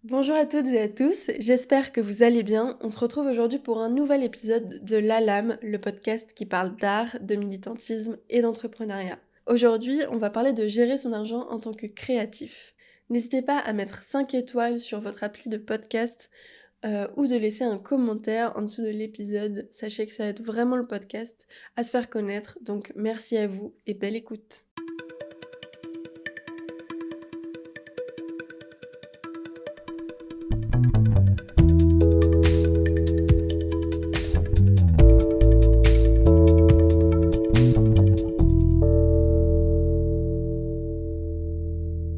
Bonjour à toutes et à tous, j'espère que vous allez bien. On se retrouve aujourd'hui pour un nouvel épisode de La Lame, le podcast qui parle d'art, de militantisme et d'entrepreneuriat. Aujourd'hui, on va parler de gérer son argent en tant que créatif. N'hésitez pas à mettre 5 étoiles sur votre appli de podcast ou de laisser un commentaire en dessous de l'épisode. Sachez que ça aide vraiment le podcast à se faire connaître, donc merci à vous et belle écoute.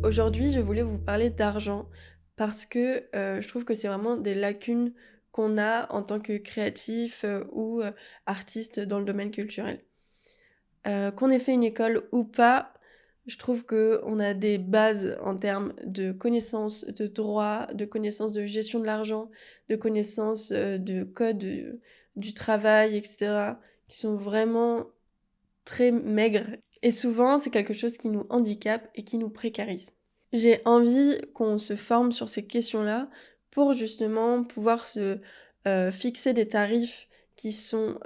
Aujourd'hui, je voulais vous parler d'argent parce que je trouve que c'est vraiment des lacunes qu'on a en tant que créatif ou artiste dans le domaine culturel. Qu'on ait fait une école ou pas, je trouve qu'on a des bases en termes de connaissances de droit, de connaissances de gestion de l'argent, de connaissances de code du travail, etc., qui sont vraiment très maigres. Et souvent, c'est quelque chose qui nous handicape et qui nous précarise. J'ai envie qu'on se forme sur ces questions-là pour justement pouvoir se fixer des tarifs qui sont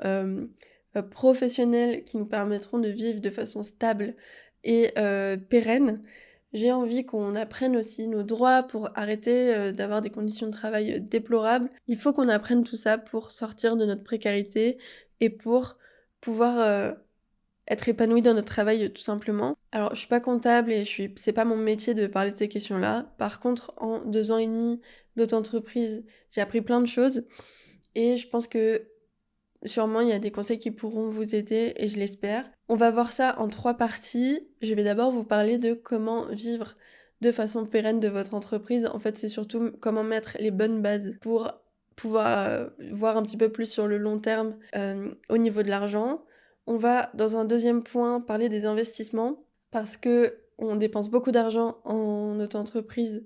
professionnels, qui nous permettront de vivre de façon stable et pérenne. J'ai envie qu'on apprenne aussi nos droits pour arrêter d'avoir des conditions de travail déplorables. Il faut qu'on apprenne tout ça pour sortir de notre précarité et pour pouvoir être épanoui dans notre travail tout simplement. Alors je suis pas comptable et c'est pas mon métier de parler de ces questions-là. Par contre, en 2 ans et demi d'auto-entreprise, j'ai appris plein de choses et je pense que sûrement il y a des conseils qui pourront vous aider et je l'espère. On va voir ça en 3 parties. Je vais d'abord vous parler de comment vivre de façon pérenne de votre entreprise. En fait, c'est surtout comment mettre les bonnes bases pour pouvoir voir un petit peu plus sur le long terme au niveau de l'argent. On va, dans un deuxième point, parler des investissements parce que on dépense beaucoup d'argent en auto-entreprise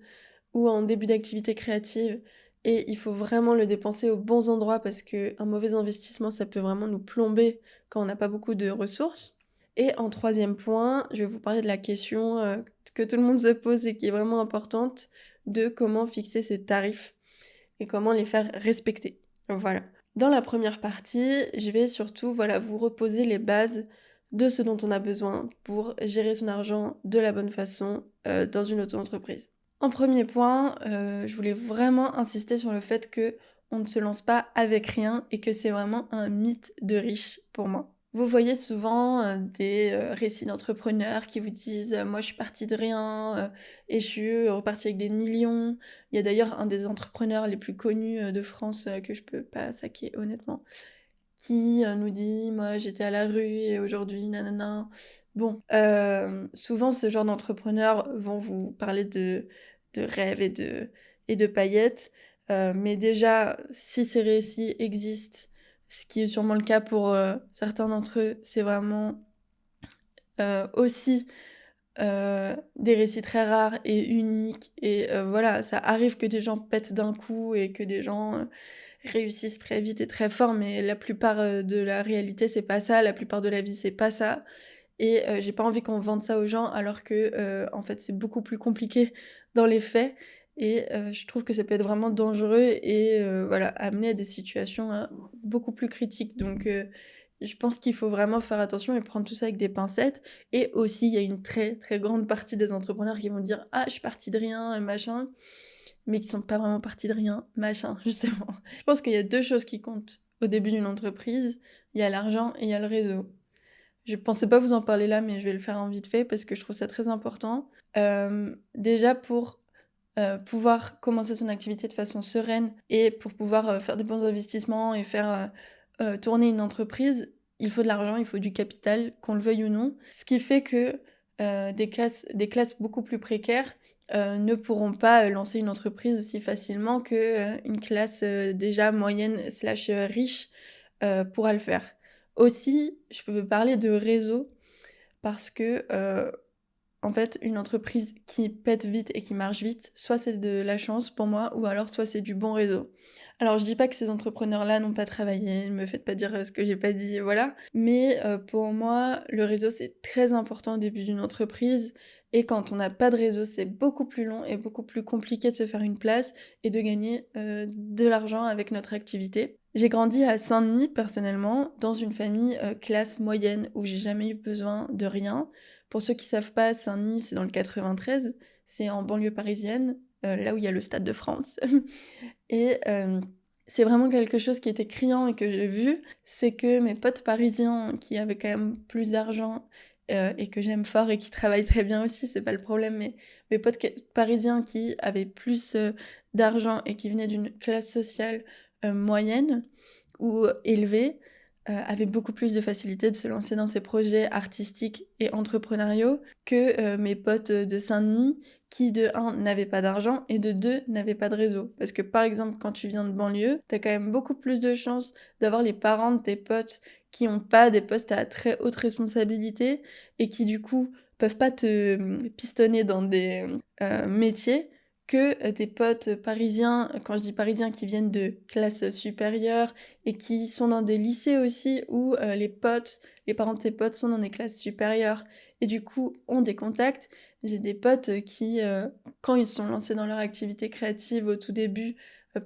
ou en début d'activité créative et il faut vraiment le dépenser aux bons endroits parce qu'un mauvais investissement, ça peut vraiment nous plomber quand on n'a pas beaucoup de ressources. Et en troisième point, je vais vous parler de la question que tout le monde se pose et qui est vraiment importante, de comment fixer ses tarifs et comment les faire respecter. Voilà. Dans la première partie, je vais surtout vous reposer les bases de ce dont on a besoin pour gérer son argent de la bonne façon dans une auto-entreprise. En premier point, je voulais vraiment insister sur le fait que on ne se lance pas avec rien et que c'est vraiment un mythe de riche pour moi. Vous voyez souvent des récits d'entrepreneurs qui vous disent moi je suis partie de rien et je suis repartie avec des millions. Il y a d'ailleurs un des entrepreneurs les plus connus de France que je peux pas saquer honnêtement, qui nous dit moi j'étais à la rue et aujourd'hui nanana. Bon, souvent ce genre d'entrepreneurs vont vous parler de rêves et de paillettes, mais déjà si ces récits existent, ce qui est sûrement le cas pour certains d'entre eux, c'est vraiment aussi des récits très rares et uniques et voilà, ça arrive que des gens pètent d'un coup et que des gens réussissent très vite et très fort, mais la plupart de la réalité, c'est pas ça, la plupart de la vie, c'est pas ça. Et j'ai pas envie qu'on vende ça aux gens alors que en fait, c'est beaucoup plus compliqué dans les faits et je trouve que ça peut être vraiment dangereux et voilà, amener à des situations beaucoup plus critiques. Donc je pense qu'il faut vraiment faire attention et prendre tout ça avec des pincettes. Et aussi, il y a une très, très grande partie des entrepreneurs qui vont dire: «Ah, je suis partie de rien, machin», mais qui sont pas vraiment partis de rien, machin, justement. Je pense qu'il y a 2 choses qui comptent au début d'une entreprise, il y a l'argent et il y a le réseau. Je pensais pas vous en parler là, mais je vais le faire en vite fait parce que je trouve ça très important. Déjà pour pouvoir commencer son activité de façon sereine et pour pouvoir faire des bons investissements et faire tourner une entreprise, il faut de l'argent, il faut du capital, qu'on le veuille ou non. Ce qui fait que des classes beaucoup plus précaires ne pourront pas lancer une entreprise aussi facilement que une classe déjà moyenne slash riche pourra le faire. Aussi, je peux parler de réseau parce que en fait, une entreprise qui pète vite et qui marche vite, soit c'est de la chance pour moi, ou alors soit c'est du bon réseau. Alors je dis pas que ces entrepreneurs-là n'ont pas travaillé, ne me faites pas dire ce que j'ai pas dit, voilà. Mais pour moi, le réseau c'est très important au début d'une entreprise Et quand on n'a pas de réseau, c'est beaucoup plus long et beaucoup plus compliqué de se faire une place et de gagner de l'argent avec notre activité. J'ai grandi à Saint-Denis personnellement, dans une famille classe moyenne où j'ai jamais eu besoin de rien. Pour ceux qui savent pas, Saint-Denis c'est dans le 93, c'est en banlieue parisienne, là où il y a le Stade de France. Et c'est vraiment quelque chose qui était criant et que j'ai vu, c'est que mes potes parisiens qui avaient quand même plus d'argent, et que j'aime fort et qui travaillent très bien aussi, c'est pas le problème, mais mes potes parisiens qui avaient plus d'argent et qui venaient d'une classe sociale moyenne ou élevée, avaient beaucoup plus de facilité de se lancer dans ces projets artistiques et entrepreneuriaux que mes potes de Saint-Denis qui de un n'avaient pas d'argent et de deux n'avaient pas de réseau. Parce que par exemple quand tu viens de banlieue, t'as quand même beaucoup plus de chances d'avoir les parents de tes potes qui n'ont pas des postes à très haute responsabilité et qui du coup peuvent pas te pistonner dans des métiers que tes potes parisiens, quand je dis parisiens qui viennent de classes supérieures et qui sont dans des lycées aussi où les parents de tes potes sont dans des classes supérieures et du coup ont des contacts. J'ai des potes qui, quand ils se sont lancés dans leur activité créative au tout début,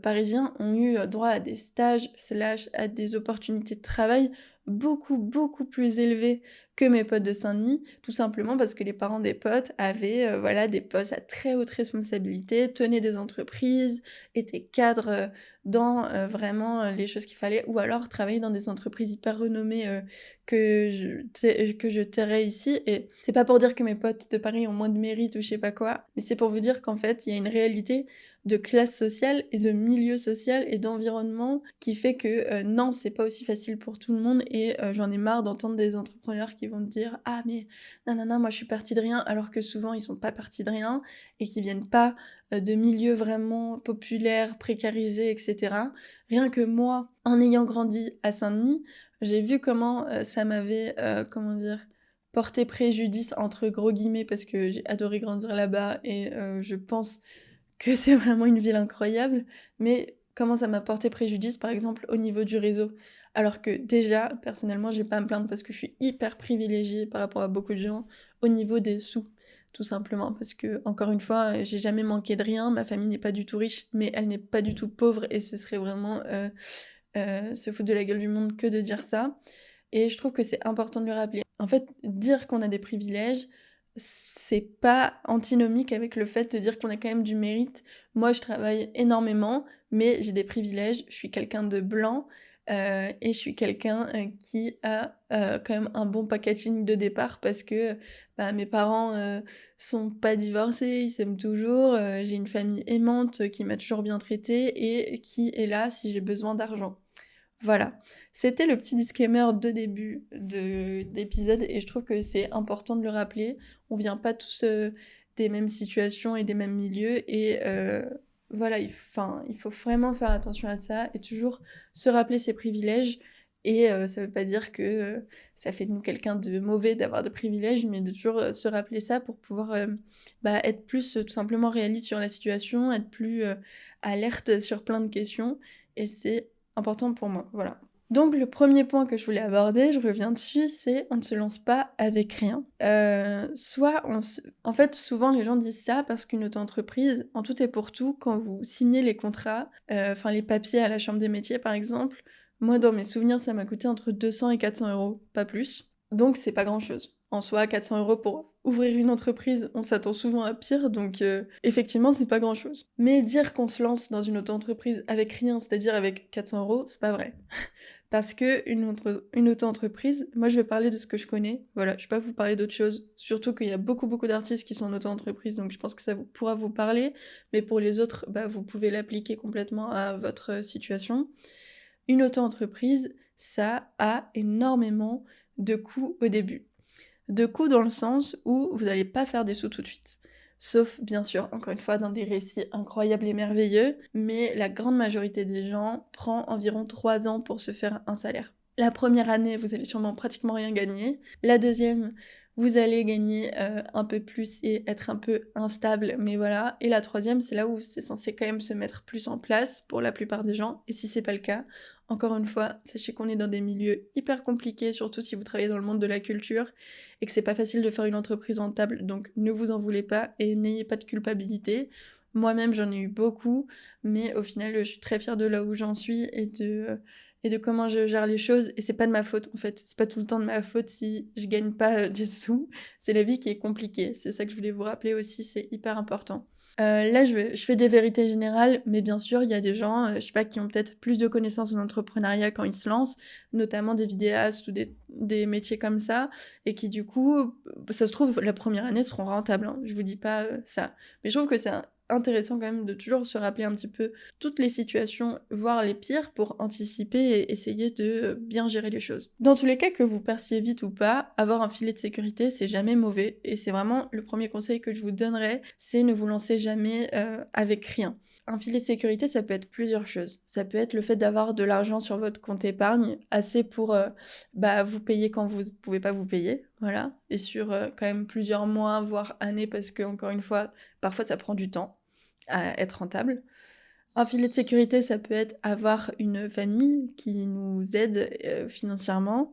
parisiens, ont eu droit à des stages / à des opportunités de travail beaucoup, beaucoup plus élevées que mes potes de Saint-Denis, tout simplement parce que les parents des potes avaient voilà, des postes à très haute responsabilité, tenaient des entreprises, étaient cadres dans vraiment les choses qu'il fallait, ou alors travaillaient dans des entreprises hyper renommées que je tairais ici. Et c'est pas pour dire que mes potes de Paris ont moins de mérite ou je sais pas quoi, mais c'est pour vous dire qu'en fait, il y a une réalité de classe sociale et de milieu social et d'environnement qui fait que non, c'est pas aussi facile pour tout le monde et j'en ai marre d'entendre des entrepreneurs qui vont te dire « Ah mais non, moi je suis partie de rien » alors que souvent ils sont pas partis de rien et qui viennent pas de milieux vraiment populaires, précarisés, etc. Rien que moi, en ayant grandi à Saint-Denis, j'ai vu comment ça m'avait, comment dire, porté préjudice entre gros guillemets parce que j'ai adoré grandir là-bas et je pense que c'est vraiment une ville incroyable, mais comment ça m'a porté préjudice, par exemple, au niveau du réseau. Alors que déjà, personnellement, j'ai pas à me plaindre parce que je suis hyper privilégiée par rapport à beaucoup de gens au niveau des sous, tout simplement. Parce que, encore une fois, j'ai jamais manqué de rien, ma famille n'est pas du tout riche, mais elle n'est pas du tout pauvre et ce serait vraiment se foutre de la gueule du monde que de dire ça. Et je trouve que c'est important de le rappeler. En fait, dire qu'on a des privilèges, c'est pas antinomique avec le fait de dire qu'on a quand même du mérite. Moi, je travaille énormément, mais j'ai des privilèges. Je suis quelqu'un de blanc et je suis quelqu'un qui a quand même un bon packaging de départ parce que bah, mes parents sont pas divorcés, ils s'aiment toujours. J'ai une famille aimante qui m'a toujours bien traitée et qui est là si j'ai besoin d'argent. Voilà, c'était le petit disclaimer de début d'épisode et je trouve que c'est important de le rappeler. On vient pas tous des mêmes situations et des mêmes milieux et voilà, il faut vraiment faire attention à ça et toujours se rappeler ses privilèges. Et ça veut pas dire que ça fait de nous quelqu'un de mauvais d'avoir de privilèges, mais de toujours se rappeler ça pour pouvoir être plus tout simplement réaliste sur la situation, être plus alerte sur plein de questions. Et c'est important pour moi, voilà. Donc le premier point que je voulais aborder, je reviens dessus, c'est on ne se lance pas avec rien. En fait, souvent les gens disent ça parce qu'une auto-entreprise, en tout et pour tout, quand vous signez les contrats, enfin les papiers à la chambre des métiers par exemple, moi dans mes souvenirs ça m'a coûté entre 200 et 400 euros, pas plus. Donc c'est pas grand chose. En soi, 400 euros pour ouvrir une entreprise, on s'attend souvent à pire, donc effectivement, c'est pas grand-chose. Mais dire qu'on se lance dans une auto-entreprise avec rien, c'est-à-dire avec 400 euros, c'est pas vrai. Parce que une auto-entreprise, moi je vais parler de ce que je connais, voilà, je vais pas vous parler d'autre chose, surtout qu'il y a beaucoup d'artistes qui sont en auto-entreprise, donc je pense que ça pourra vous parler, mais pour les autres, bah, vous pouvez l'appliquer complètement à votre situation. Une auto-entreprise, ça a énormément de coûts au début. De coûts dans le sens où vous n'allez pas faire des sous tout de suite. Sauf, bien sûr, encore une fois, dans des récits incroyables et merveilleux, mais la grande majorité des gens prend environ 3 ans pour se faire un salaire. La première année, vous allez sûrement pratiquement rien gagner. La deuxième, vous allez gagner, un peu plus et être un peu instable, mais voilà. Et la troisième, c'est là où c'est censé quand même se mettre plus en place pour la plupart des gens et si c'est pas le cas, encore une fois, sachez qu'on est dans des milieux hyper compliqués, surtout si vous travaillez dans le monde de la culture et que c'est pas facile de faire une entreprise rentable, donc ne vous en voulez pas et n'ayez pas de culpabilité. Moi-même, j'en ai eu beaucoup, mais au final, je suis très fière de là où j'en suis et de comment je gère les choses. Et c'est pas de ma faute, en fait. C'est pas tout le temps de ma faute si je gagne pas des sous. C'est la vie qui est compliquée. C'est ça que je voulais vous rappeler aussi, c'est hyper important. Là, je fais des vérités générales, mais bien sûr, il y a des gens, je sais pas, qui ont peut-être plus de connaissances en entrepreneuriat quand ils se lancent, notamment des vidéastes ou des métiers comme ça, et qui du coup, ça se trouve, la première année seront rentables, hein, je vous dis pas ça. Mais je trouve que c'est intéressant quand même de toujours se rappeler un petit peu toutes les situations, voire les pires, pour anticiper et essayer de bien gérer les choses. Dans tous les cas, que vous perciez vite ou pas, avoir un filet de sécurité, c'est jamais mauvais, et c'est vraiment le premier conseil que je vous donnerais, c'est ne vous lancer jamais avec rien. Un filet de sécurité, ça peut être plusieurs choses. Ça peut être le fait d'avoir de l'argent sur votre compte épargne, assez pour vous payer quand vous pouvez pas vous payer, voilà, et sur quand même plusieurs mois, voire années, parce que, encore une fois, parfois ça prend du temps à être rentable. Un filet de sécurité, ça peut être avoir une famille qui nous aide financièrement.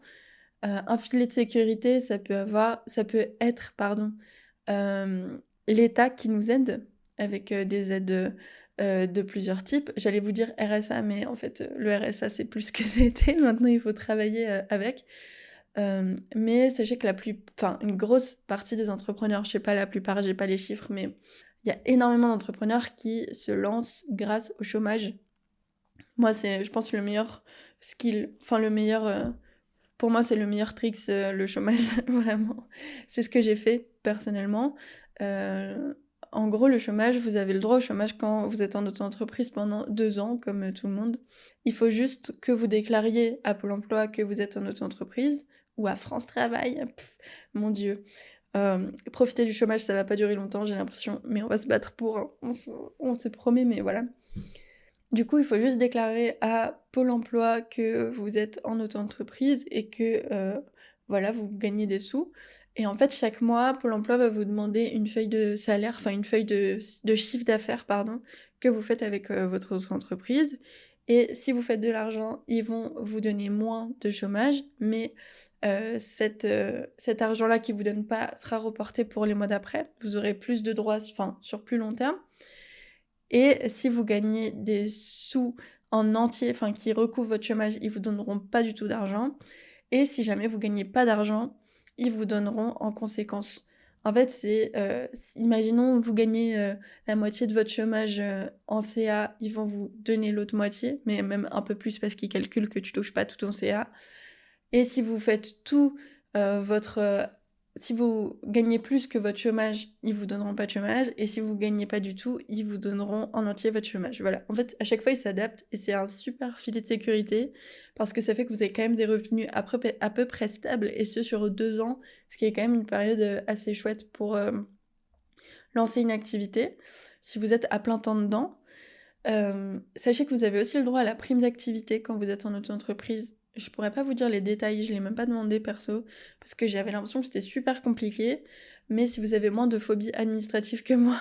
Un filet de sécurité, ça peut être, pardon, l'État qui nous aide avec des aides de plusieurs types. J'allais vous dire RSA, mais en fait, le RSA, c'est plus que c'était. Maintenant, il faut travailler avec. Mais sachez que une grosse partie des entrepreneurs, je sais pas la plupart, j'ai pas les chiffres, mais il y a énormément d'entrepreneurs qui se lancent grâce au chômage. Moi, c'est, je pense, le meilleur skill, pour moi, c'est le meilleur trick, le chômage, vraiment. C'est ce que j'ai fait, personnellement. En gros, le chômage, vous avez le droit au chômage quand vous êtes en auto-entreprise pendant 2 ans, comme tout le monde. Il faut juste que vous déclariez à Pôle emploi que vous êtes en auto-entreprise, ou à France Travail, mon Dieu. Profiter du chômage, ça va pas durer longtemps, j'ai l'impression, mais on va se battre pour, hein. On se promet, mais voilà. Du coup, il faut juste déclarer à Pôle emploi que vous êtes en auto-entreprise et que vous gagnez des sous. Et en fait, chaque mois, Pôle emploi va vous demander une feuille de salaire, enfin une feuille de chiffre d'affaires, pardon, que vous faites avec votre auto-entreprise. Et si vous faites de l'argent, ils vont vous donner moins de chômage, mais cet argent-là qu'ils vous donnent pas sera reporté pour les mois d'après. Vous aurez plus de droits, sur plus long terme. Et si vous gagnez des sous en entier, qui recouvrent votre chômage, ils vous donneront pas du tout d'argent. Et si jamais vous gagnez pas d'argent, ils vous donneront en conséquence. En fait, imaginons vous gagnez la moitié de votre chômage en CA, ils vont vous donner l'autre moitié, mais même un peu plus parce qu'ils calculent que tu touches pas tout ton CA. Et si vous faites tout si vous gagnez plus que votre chômage, ils vous donneront pas de chômage. Et si vous gagnez pas du tout, ils vous donneront en entier votre chômage. Voilà. En fait, à chaque fois, ils s'adaptent et c'est un super filet de sécurité parce que ça fait que vous avez quand même des revenus à peu près stables et ce sur 2 ans, ce qui est quand même une période assez chouette pour lancer une activité. Si vous êtes à plein temps dedans, sachez que vous avez aussi le droit à la prime d'activité quand vous êtes en auto-entreprise. Je pourrais pas vous dire les détails, je l'ai même pas demandé perso, parce que j'avais l'impression que c'était super compliqué. Mais si vous avez moins de phobies administratives que moi,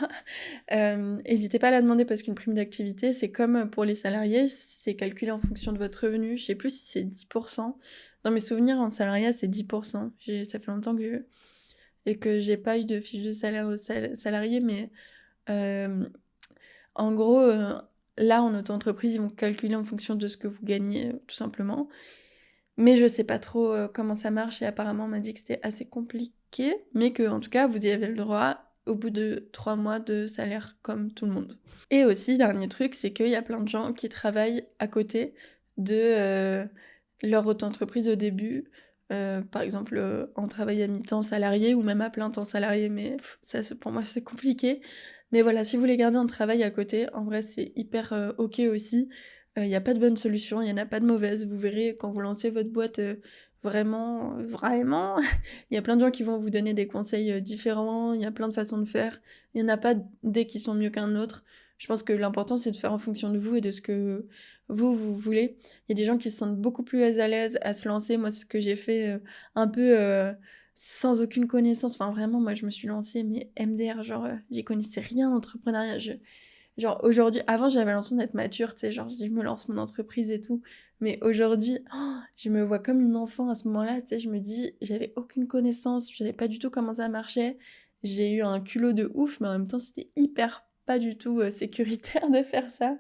n'hésitez pas à la demander parce qu'une prime d'activité, c'est comme pour les salariés, c'est calculé en fonction de votre revenu. Je sais plus si c'est 10%. Dans mes souvenirs, en salariat, c'est 10%. Ça fait longtemps que j'ai pas eu de fiche de salaire aux salariés, mais en gros, là, en auto-entreprise, ils vont calculer en fonction de ce que vous gagnez, tout simplement. Mais je sais pas trop comment ça marche et apparemment, on m'a dit que c'était assez compliqué, mais que en tout cas, vous y avez le droit au bout de 3 mois de salaire comme tout le monde. Et aussi, dernier truc, c'est qu'il y a plein de gens qui travaillent à côté de leur auto-entreprise au début. Par exemple, en travail à mi-temps salarié ou même à plein temps salarié, mais ça, pour moi, c'est compliqué. Mais voilà, si vous voulez garder un travail à côté, en vrai, c'est hyper ok aussi. Il n'y a pas de bonne solution, il n'y en a pas de mauvaise. Vous verrez quand vous lancez votre boîte, vraiment, vraiment, il y a plein de gens qui vont vous donner des conseils différents, il y a plein de façons de faire. Il n'y en a pas des qui sont mieux qu'un autre. Je pense que l'important, c'est de faire en fonction de vous et de ce que vous voulez. Il y a des gens qui se sentent beaucoup plus à l'aise à se lancer. Moi, c'est ce que j'ai fait un peu sans aucune connaissance. Enfin, vraiment, moi, je me suis lancée, mais MDR, genre, j'y connaissais rien en entrepreneuriat. Genre, aujourd'hui, avant, j'avais l'impression d'être mature, tu sais, genre, je me lance mon entreprise et tout. Mais aujourd'hui, je me vois comme une enfant à ce moment-là, tu sais, je me dis, j'avais aucune connaissance, je savais pas du tout comment ça marchait. J'ai eu un culot de ouf, mais en même temps, c'était hyper pas du tout sécuritaire de faire ça.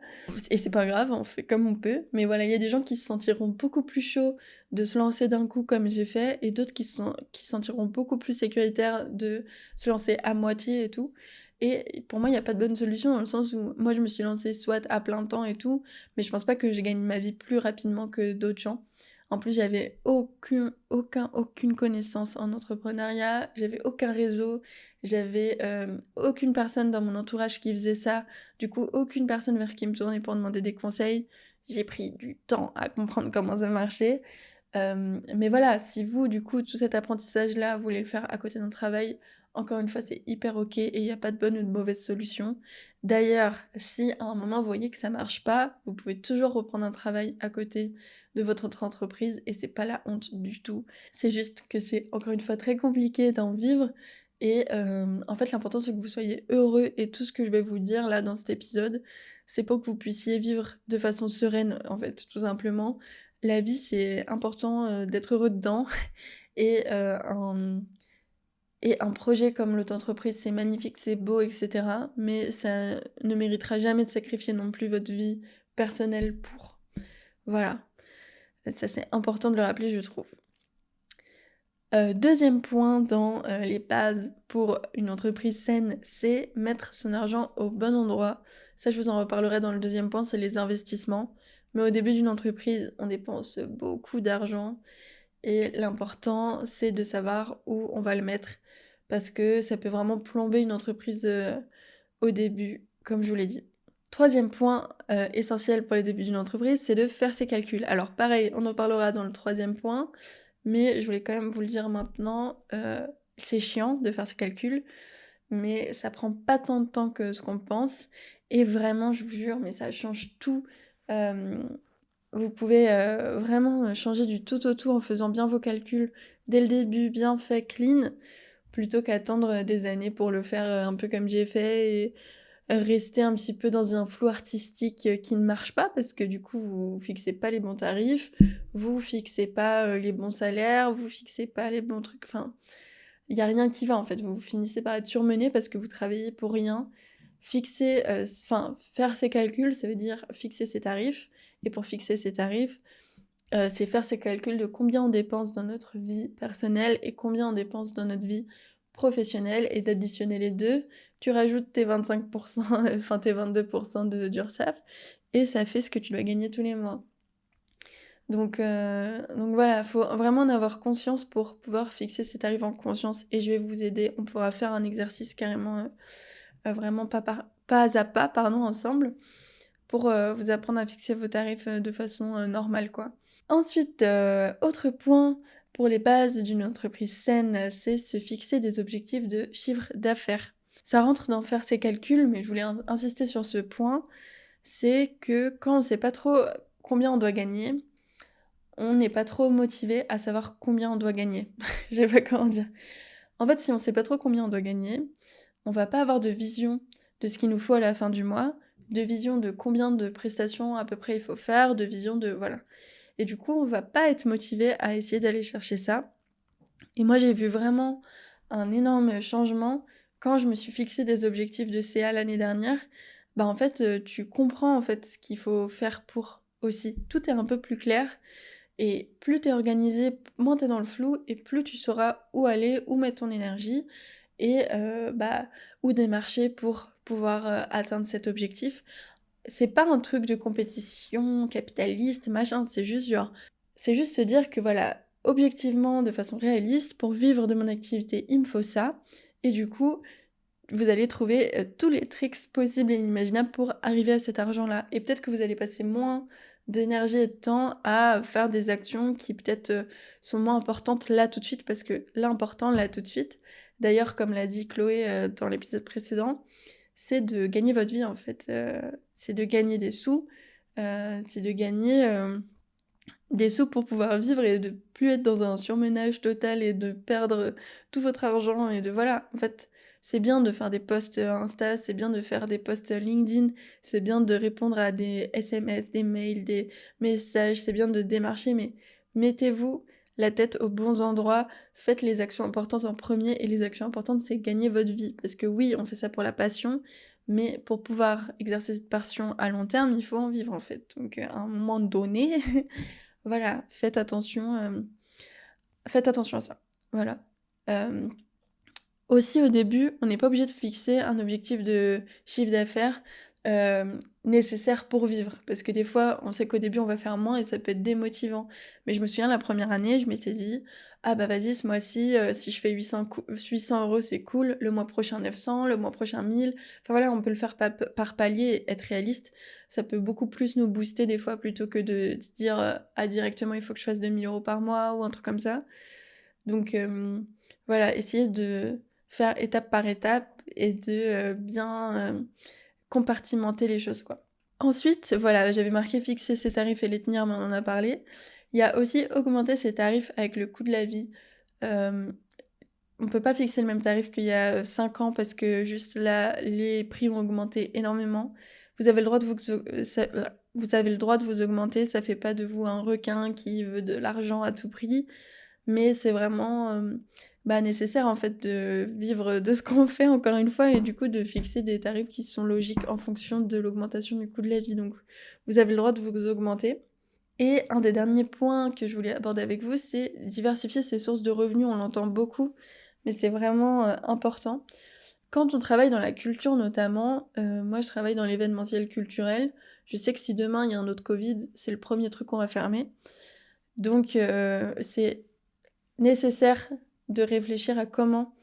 Et c'est pas grave, on fait comme on peut. Mais voilà, il y a des gens qui se sentiront beaucoup plus chauds de se lancer d'un coup comme j'ai fait, et d'autres qui se sentiront beaucoup plus sécuritaires de se lancer à moitié et tout. Et pour moi, il n'y a pas de bonne solution dans le sens où moi, je me suis lancée soit à plein temps et tout, mais je pense pas que je gagne ma vie plus rapidement que d'autres gens. En plus, j'avais aucune connaissance en entrepreneuriat, j'avais aucun réseau, j'avais aucune personne dans mon entourage qui faisait ça, du coup, aucune personne vers qui me tourner pour demander des conseils. J'ai pris du temps à comprendre comment ça marchait. Mais voilà, si vous, du coup, tout cet apprentissage-là, vous voulez le faire à côté d'un travail, encore une fois, c'est hyper ok et il n'y a pas de bonne ou de mauvaise solution. D'ailleurs, si à un moment vous voyez que ça marche pas, vous pouvez toujours reprendre un travail à côté de votre autre entreprise et c'est pas la honte du tout. C'est juste que c'est encore une fois très compliqué d'en vivre et en fait l'important c'est que vous soyez heureux et tout ce que je vais vous dire là dans cet épisode, c'est pour que vous puissiez vivre de façon sereine en fait, tout simplement. La vie c'est important d'être heureux dedans et un projet comme l'auto-entreprise, c'est magnifique, c'est beau, etc. Mais ça ne méritera jamais de sacrifier non plus votre vie personnelle pour. Voilà. Ça, c'est important de le rappeler, je trouve. Deuxième point dans les bases pour une entreprise saine, c'est mettre son argent au bon endroit. Ça, je vous en reparlerai dans le deuxième point, c'est les investissements. Mais au début d'une entreprise, on dépense beaucoup d'argent. Et l'important, c'est de savoir où on va le mettre. Parce que ça peut vraiment plomber une entreprise au début, comme je vous l'ai dit. Troisième point essentiel pour les débuts d'une entreprise, c'est de faire ses calculs. Alors pareil, on en parlera dans le troisième point, mais je voulais quand même vous le dire maintenant, c'est chiant de faire ses calculs, mais ça prend pas tant de temps que ce qu'on pense, et vraiment, je vous jure, mais ça change tout. Vous pouvez vraiment changer du tout au tout en faisant bien vos calculs dès le début, bien fait, clean, plutôt qu'attendre des années pour le faire un peu comme j'ai fait et rester un petit peu dans un flou artistique qui ne marche pas parce que du coup vous fixez pas les bons tarifs, vous fixez pas les bons salaires, vous fixez pas les bons trucs, enfin il y a rien qui va en fait, vous finissez par être surmené parce que vous travaillez pour rien. Fixer, faire ses calculs, ça veut dire fixer ses tarifs, et pour fixer ses tarifs, c'est faire ses calculs de combien on dépense dans notre vie personnelle et combien on dépense dans notre vie professionnelle, et d'additionner les deux. Tu rajoutes tes 25%, enfin tes 22% d'URSSAF, et ça fait ce que tu dois gagner tous les mois. Donc voilà, faut vraiment en avoir conscience pour pouvoir fixer ses tarifs en conscience, et je vais vous aider. On pourra faire un exercice carrément vraiment pas à pas, pardon, ensemble, pour vous apprendre à fixer vos tarifs de façon normale, quoi. Ensuite, autre point pour les bases d'une entreprise saine, c'est se fixer des objectifs de chiffre d'affaires. Ça rentre dans faire ses calculs, mais je voulais insister sur ce point, c'est que quand on ne sait pas trop combien on doit gagner, on n'est pas trop motivé à savoir combien on doit gagner. Je sais pas comment dire. En fait, si on sait pas trop combien on doit gagner, on va pas avoir de vision de ce qu'il nous faut à la fin du mois, de vision de combien de prestations à peu près il faut faire, de vision de... Voilà. Et du coup, on va pas être motivé à essayer d'aller chercher ça. Et moi, j'ai vu vraiment un énorme changement quand je me suis fixé des objectifs de CA l'année dernière. Bah en fait, tu comprends en fait ce qu'il faut faire pour aussi. Tout est un peu plus clair. Et plus t'es organisé, moins t'es dans le flou, et plus tu sauras où aller, où mettre ton énergie, et où démarcher pour pouvoir atteindre cet objectif. C'est pas un truc de compétition capitaliste, machin, c'est juste se dire que voilà, objectivement, de façon réaliste, pour vivre de mon activité, il me faut ça, et du coup, vous allez trouver tous les tricks possibles et inimaginables pour arriver à cet argent-là. Et peut-être que vous allez passer moins d'énergie et de temps à faire des actions qui peut-être sont moins importantes là tout de suite, parce que l'important là tout de suite, d'ailleurs comme l'a dit Chloé dans l'épisode précédent, c'est de gagner votre vie en fait. C'est de gagner des sous, c'est de gagner des sous pour pouvoir vivre et de plus être dans un surmenage total et de perdre tout votre argent et de voilà, en fait, c'est bien de faire des posts, Insta, c'est bien de faire des posts, LinkedIn, c'est bien de répondre à des SMS, des mails, des messages, c'est bien de démarcher, mais mettez-vous la tête aux bons endroits, faites les actions importantes en premier et les actions importantes, c'est gagner votre vie. Parce que oui, on fait ça pour la passion, mais pour pouvoir exercer cette passion à long terme, il faut en vivre en fait. Donc à un moment donné, voilà, faites attention à ça. Voilà. Hem, Aussi au début, on n'est pas obligé de fixer un objectif de chiffre d'affaires, nécessaire pour vivre. Parce que des fois, on sait qu'au début, on va faire moins et ça peut être démotivant. Mais je me souviens la première année, je m'étais dit: «Ah bah vas-y ce mois-ci, si je fais 800 €, c'est cool, le mois prochain 900, le mois prochain 1000». Enfin voilà, on peut le faire par palier et être réaliste. Ça peut beaucoup plus nous booster des fois plutôt que de se dire, «Ah directement il faut que je fasse 2 000 € par mois» ou un truc comme ça. Donc voilà, essayer de faire étape par étape et de, bien, compartimenter les choses, quoi. Ensuite, voilà, j'avais marqué fixer ses tarifs et les tenir, mais on en a parlé. Il y a aussi augmenter ses tarifs avec le coût de la vie. Hem, on peut pas fixer le même tarif qu'il y a, 5 ans parce que juste là, les prix ont augmenté énormément. Vous avez le droit de vous avez le droit de vous augmenter, ça fait pas de vous un requin qui veut de l'argent à tout prix. Mais c'est vraiment, bah, nécessaire en fait de vivre de ce qu'on fait encore une fois et du coup de fixer des tarifs qui sont logiques en fonction de l'augmentation du coût de la vie. Donc vous avez le droit de vous augmenter. Et un des derniers points que je voulais aborder avec vous, c'est diversifier ses sources de revenus. On l'entend beaucoup, mais c'est vraiment, important. Quand on travaille dans la culture notamment, moi je travaille dans l'événementiel culturel, je sais que si demain il y a un autre covid, c'est le premier truc qu'on va fermer. Donc c'est nécessaire de réfléchir à comment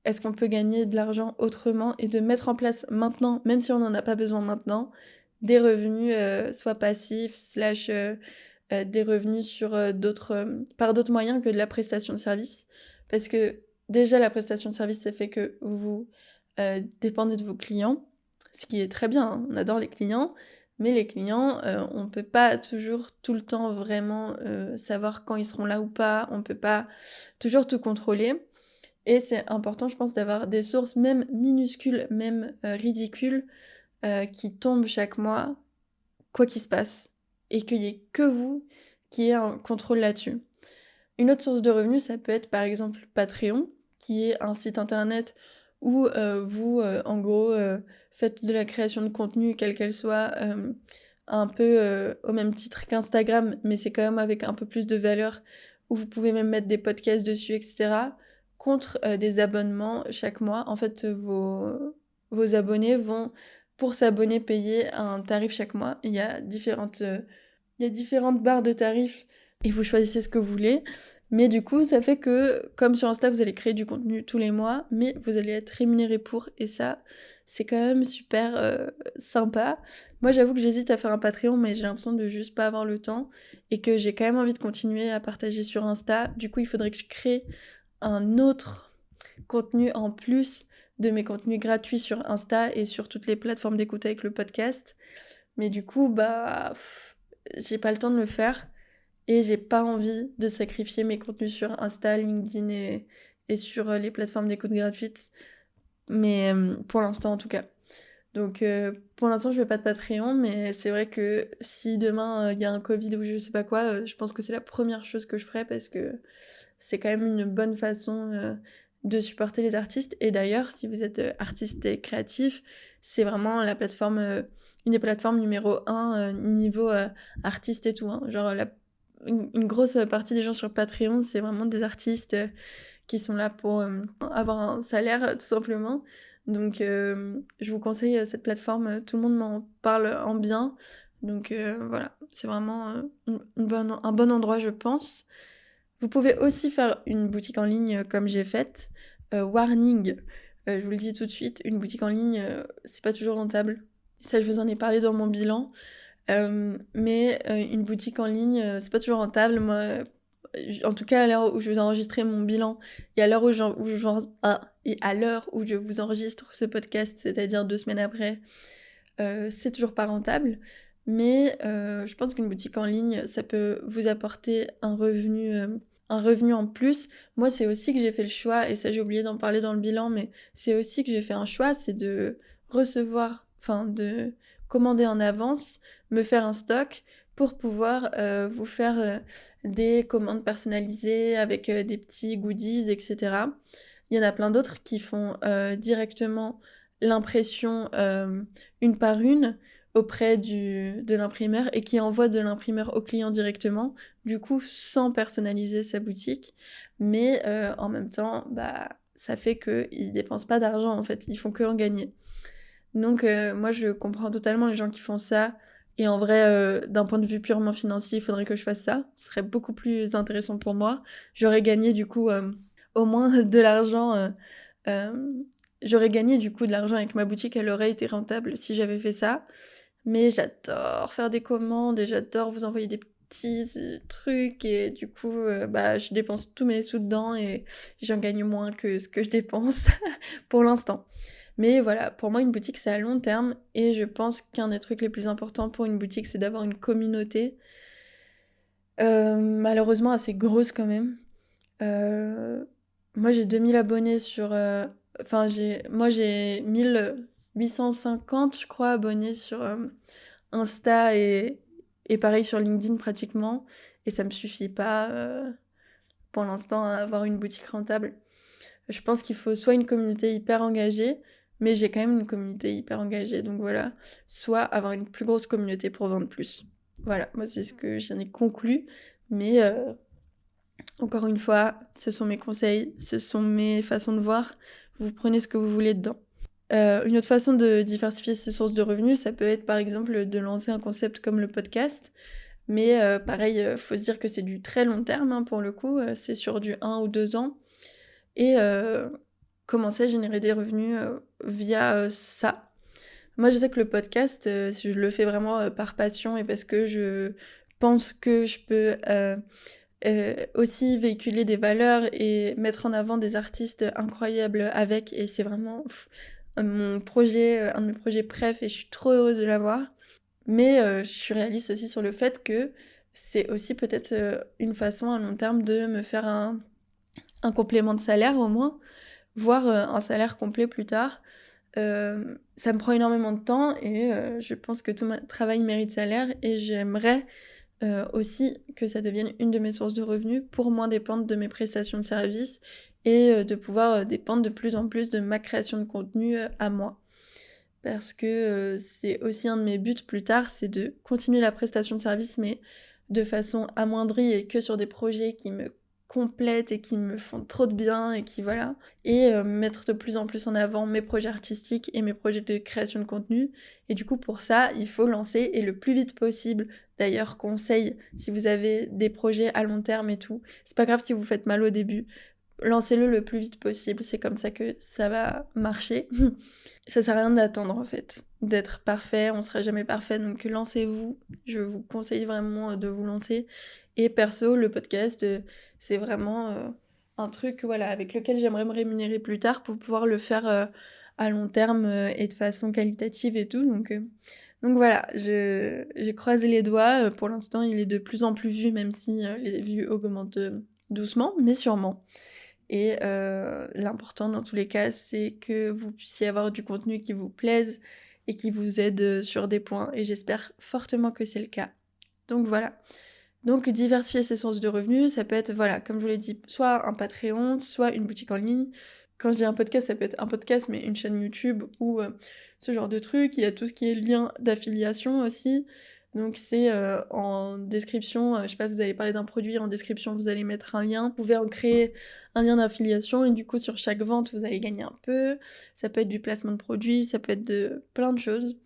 est-ce qu'on peut gagner de l'argent autrement et de mettre en place maintenant, même si on n'en a pas besoin maintenant, des revenus, soit passifs slash, des revenus sur, par d'autres moyens que de la prestation de service. Parce que déjà la prestation de service, ça fait que vous, dépendez de vos clients, ce qui est très bien, hein, on adore les clients, mais les clients, on peut pas toujours, tout le temps vraiment, savoir quand ils seront là ou pas, on peut pas toujours tout contrôler et c'est important je pense d'avoir des sources même minuscules, même, ridicules, qui tombent chaque mois, quoi qu'il se passe et qu'il y ait que vous qui ayez un contrôle là-dessus. Une autre source de revenus, ça peut être par exemple Patreon, qui est un site internet où, vous, en gros, faites de la création de contenu, quelle qu'elle soit, un peu, au même titre qu'Instagram, mais c'est quand même avec un peu plus de valeur, où vous pouvez même mettre des podcasts dessus et cetera, contre, des abonnements chaque mois. En fait, vos abonnés vont, pour s'abonner, payer un tarif chaque mois. Il y a différentes barres de tarifs et vous choisissez ce que vous voulez. Mais du coup, ça fait que, comme sur Insta, vous allez créer du contenu tous les mois, mais vous allez être rémunéré pour. Et ça, c'est quand même super sympa. Moi, j'avoue que j'hésite à faire un Patreon, mais j'ai l'impression de juste pas avoir le temps et que j'ai quand même envie de continuer à partager sur Insta. Du coup, il faudrait que je crée un autre contenu en plus de mes contenus gratuits sur Insta et sur toutes les plateformes d'écoute avec le podcast. Mais du coup, bah, j'ai pas le temps de le faire et j'ai pas envie de sacrifier mes contenus sur Insta, LinkedIn et sur les plateformes d'écoute gratuites. Mais pour l'instant en tout cas. Donc pour l'instant je fais pas de Patreon, mais c'est vrai que si demain il y a un Covid ou je sais pas quoi, je pense que c'est la première chose que je ferai parce que c'est quand même une bonne façon de supporter les artistes. Et d'ailleurs, si vous êtes artiste et créatif, c'est vraiment la plateforme, une des plateformes numéro 1 niveau artiste et tout. Hein. Genre une grosse partie des gens sur Patreon, c'est vraiment des artistes qui sont là pour avoir un salaire tout simplement. Donc je vous conseille cette plateforme, tout le monde m'en parle en bien. Donc voilà, c'est vraiment un bon endroit je pense. Vous pouvez aussi faire une boutique en ligne comme j'ai faite. Warning, je vous le dis tout de suite, une boutique en ligne, c'est pas toujours rentable. Ça, je vous en ai parlé dans mon bilan. Mais une boutique en ligne, c'est pas toujours rentable. Moi, en tout cas à l'heure où je vous enregistrer mon bilan et à l'heure et à l'heure où je vous enregistre ce podcast, c'est-à-dire 2 semaines après, c'est toujours pas rentable. Mais je pense qu'une boutique en ligne, ça peut vous apporter un revenu en plus. Moi, c'est aussi que j'ai fait le choix, et ça j'ai oublié d'en parler dans le bilan, mais c'est aussi que j'ai fait un choix, c'est de de commander en avance, me faire un stock pour pouvoir vous faire des commandes personnalisées avec des petits goodies, etc. Il y en a plein d'autres qui font directement l'impression une par une auprès de l'imprimeur et qui envoie de l'imprimeur au client directement, du coup sans personnaliser sa boutique. Mais en même temps, bah, ça fait qu'ils dépensent pas d'argent en fait, ils font que en gagner. Donc moi je comprends totalement les gens qui font ça. Et en vrai, d'un point de vue purement financier, il faudrait que je fasse ça. Ce serait beaucoup plus intéressant pour moi. J'aurais gagné du coup au moins de l'argent. J'aurais gagné du coup de l'argent avec ma boutique, elle aurait été rentable si j'avais fait ça. Mais j'adore faire des commandes et j'adore vous envoyer des petits trucs et du coup, bah, je dépense tous mes sous dedans et j'en gagne moins que ce que je dépense pour l'instant. Mais voilà, pour moi, une boutique, c'est à long terme et je pense qu'un des trucs les plus importants pour une boutique, c'est d'avoir une communauté, malheureusement assez grosse quand même. Euh, Moi, j'ai 2000 abonnés sur... Enfin, j'ai 1850, je crois, abonnés sur Insta et pareil sur LinkedIn pratiquement. Et ça me suffit pas pour l'instant à avoir une boutique rentable. Je pense qu'il faut soit une communauté hyper engagée, mais j'ai quand même une communauté hyper engagée, donc voilà. Soit avoir une plus grosse communauté pour vendre plus. Voilà, moi c'est ce que j'en ai conclu. Mais encore une fois, ce sont mes conseils, ce sont mes façons de voir. Vous prenez ce que vous voulez dedans. Une autre façon de diversifier ses sources de revenus, ça peut être par exemple de lancer un concept comme le podcast. Mais pareil, faut se dire que c'est du très long terme hein, pour le coup, c'est sur du 1 ou 2 ans. Et commencer à générer des revenus via ça. Moi, je sais que le podcast, je le fais vraiment par passion et parce que je pense que je peux aussi véhiculer des valeurs et mettre en avant des artistes incroyables avec. Et c'est vraiment mon projet, un de mes projets préf et je suis trop heureuse de l'avoir. Mais je suis réaliste aussi sur le fait que c'est aussi peut-être une façon à long terme de me faire un complément de salaire au moins, voire un salaire complet plus tard. Ça me prend énormément de temps et je pense que tout mon travail mérite salaire et j'aimerais aussi que ça devienne une de mes sources de revenus pour moins dépendre de mes prestations de services et de pouvoir dépendre de plus en plus de ma création de contenu à moi. Parce que c'est aussi un de mes buts plus tard, c'est de continuer la prestation de service, mais de façon amoindrie et que sur des projets qui me complètent et qui me font trop de bien et qui voilà. Et mettre de plus en plus en avant mes projets artistiques et mes projets de création de contenu. Et du coup, pour ça, il faut lancer et le plus vite possible. D'ailleurs, conseil, si vous avez des projets à long terme et tout, c'est pas grave si vous faites mal au début. Lancez-le le plus vite possible, c'est comme ça que ça va marcher. Ça sert à rien d'attendre en fait, d'être parfait, on sera jamais parfait, donc lancez-vous, je vous conseille vraiment de vous lancer. Et perso, le podcast, c'est vraiment un truc voilà, avec lequel j'aimerais me rémunérer plus tard pour pouvoir le faire à long terme et de façon qualitative et tout. Donc voilà, j'ai croisé les doigts, pour l'instant il est de plus en plus vu, même si les vues augmentent doucement, mais sûrement. Et l'important dans tous les cas, c'est que vous puissiez avoir du contenu qui vous plaise et qui vous aide sur des points. Et j'espère fortement que c'est le cas. Donc voilà. Donc diversifier ses sources de revenus, ça peut être, voilà, comme je vous l'ai dit, soit un Patreon, soit une boutique en ligne. Quand je dis un podcast, ça peut être un podcast, mais une chaîne YouTube ou ce genre de truc. Il y a tout ce qui est lien d'affiliation aussi. Donc c'est en description, je sais pas, vous allez parler d'un produit, en description vous allez mettre un lien. Vous pouvez en créer un lien d'affiliation et du coup sur chaque vente vous allez gagner un peu. Ça peut être du placement de produits, ça peut être de plein de choses.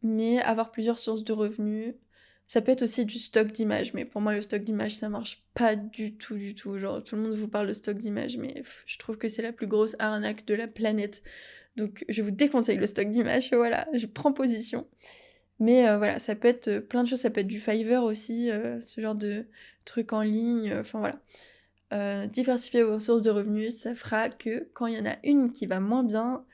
Mais avoir plusieurs sources de revenus, ça peut être aussi du stock d'images, mais pour moi le stock d'images ça marche pas du tout du tout. Genre tout le monde vous parle de stock d'images, mais je trouve que c'est la plus grosse arnaque de la planète. Donc je vous déconseille le stock d'images, voilà, je prends position. Mais voilà, ça peut être plein de choses, ça peut être du Fiverr aussi, ce genre de trucs en ligne, enfin voilà. Diversifier vos sources de revenus, ça fera que quand il y en a une qui va moins bien,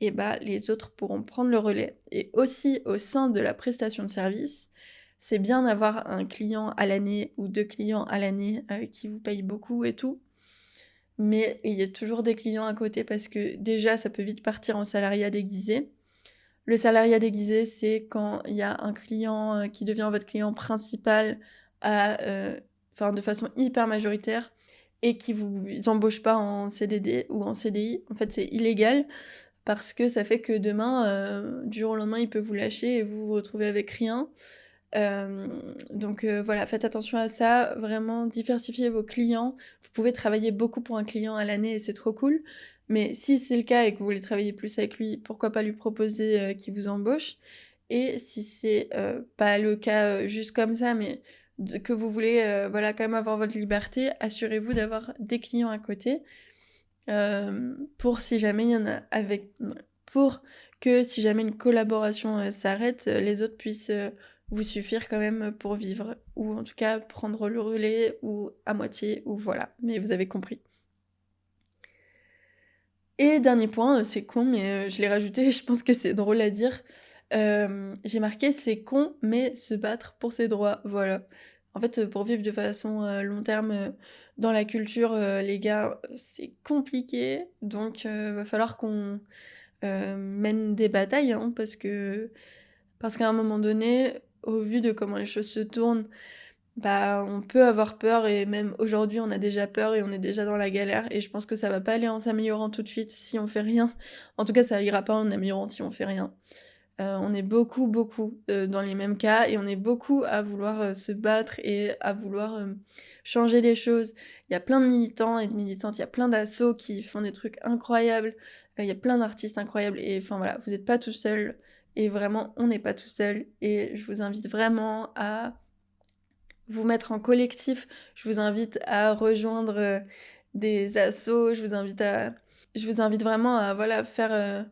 et bah, les autres pourront prendre le relais. Et aussi, au sein de la prestation de service, c'est bien d'avoir un client à l'année ou 2 clients à l'année, qui vous payent beaucoup et tout. Mais il y a toujours des clients à côté parce que déjà, ça peut vite partir en salariat déguisé. Le salariat déguisé, c'est quand il y a un client, qui devient votre client principal à, enfin de façon hyper majoritaire et qui vous embauche pas en CDD ou en CDI. En fait, c'est illégal parce que ça fait que demain, du jour au lendemain, il peut vous lâcher et vous vous retrouvez avec rien. Donc voilà, faites attention à ça, vraiment diversifiez vos clients. Vous pouvez travailler beaucoup pour un client à l'année et c'est trop cool, mais si c'est le cas et que vous voulez travailler plus avec lui, pourquoi pas lui proposer, qu'il vous embauche? Et si c'est, pas le cas, juste comme ça, mais que vous voulez, voilà, quand même avoir votre liberté, assurez-vous d'avoir des clients à côté, pour si jamais il y en a avec pour que si jamais une collaboration, s'arrête, les autres puissent, vous suffire quand même pour vivre ou en tout cas prendre le relais ou à moitié ou voilà, mais vous avez compris. Et dernier point, c'est con mais je l'ai rajouté, je pense que c'est drôle à dire, j'ai marqué: «C'est con mais se battre pour ses droits», voilà. En fait, pour vivre de façon, long terme, dans la culture, les gars, c'est compliqué donc va falloir qu'on, mène des batailles, hein, parce qu'à un moment donné, au vu de comment les choses se tournent, bah, on peut avoir peur et même aujourd'hui, on a déjà peur et on est déjà dans la galère et je pense que ça va pas aller en s'améliorant tout de suite si on fait rien. En tout cas, ça ira pas en améliorant si on fait rien. On est beaucoup, beaucoup, dans les mêmes cas et on est beaucoup à vouloir, se battre et à vouloir, changer les choses. Il y a plein de militants et de militantes, il y a plein d'assauts qui font des trucs incroyables, il y a plein d'artistes incroyables et enfin voilà, vous êtes pas tout seul et vraiment, on n'est pas tout seul et je vous invite vraiment à vous mettre en collectif. Je vous invite à rejoindre, des assos, je vous invite vraiment à, voilà, faire,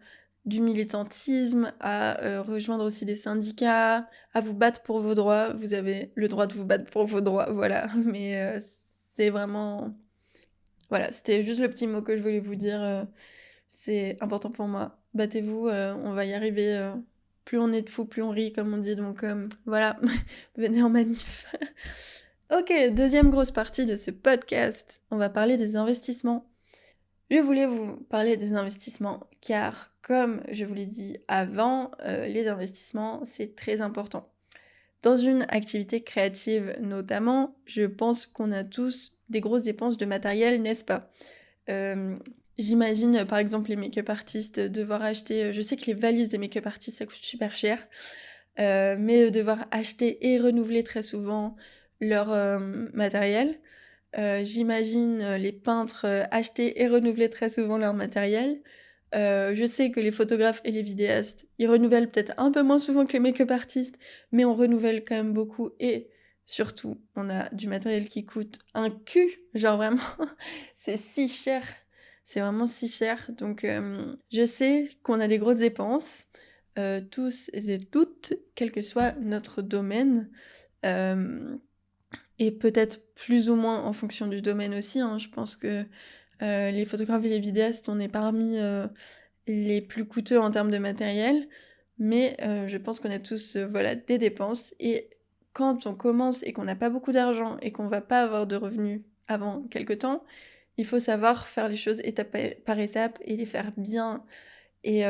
du militantisme, à, rejoindre aussi des syndicats, à vous battre pour vos droits. Vous avez le droit de vous battre pour vos droits, voilà. Mais, c'est vraiment voilà, c'était juste le petit mot que je voulais vous dire, c'est important pour moi. Battez-vous, on va y arriver, plus on est de fous, plus on rit, comme on dit, donc voilà, venez en manif. OK, deuxième grosse partie de ce podcast, on va parler des investissements. Je voulais vous parler des investissements car, comme je vous l'ai dit avant, les investissements, c'est très important. Dans une activité créative notamment, je pense qu'on a tous des grosses dépenses de matériel, n'est-ce pas? J'imagine, par exemple, les make-up artistes devoir acheter, je sais que les valises des make-up artistes, ça coûte super cher, mais devoir acheter et renouveler très souvent leur, matériel. J'imagine, les peintres, acheter et renouveler très souvent leur matériel. Je sais que les photographes et les vidéastes, ils renouvellent peut-être un peu moins souvent que les make-up artistes, mais on renouvelle quand même beaucoup et surtout, on a du matériel qui coûte un cul, genre vraiment, c'est si cher, c'est vraiment si cher donc je sais qu'on a des grosses dépenses, tous et toutes, quel que soit notre domaine, hem et peut-être plus ou moins en fonction du domaine aussi, hein. Je pense que, les photographes et les vidéastes, on est parmi, les plus coûteux en termes de matériel, mais je pense qu'on a tous, voilà, des dépenses et quand on commence et qu'on n'a pas beaucoup d'argent et qu'on va pas avoir de revenus avant quelque temps, il faut savoir faire les choses étape par étape et les faire bien et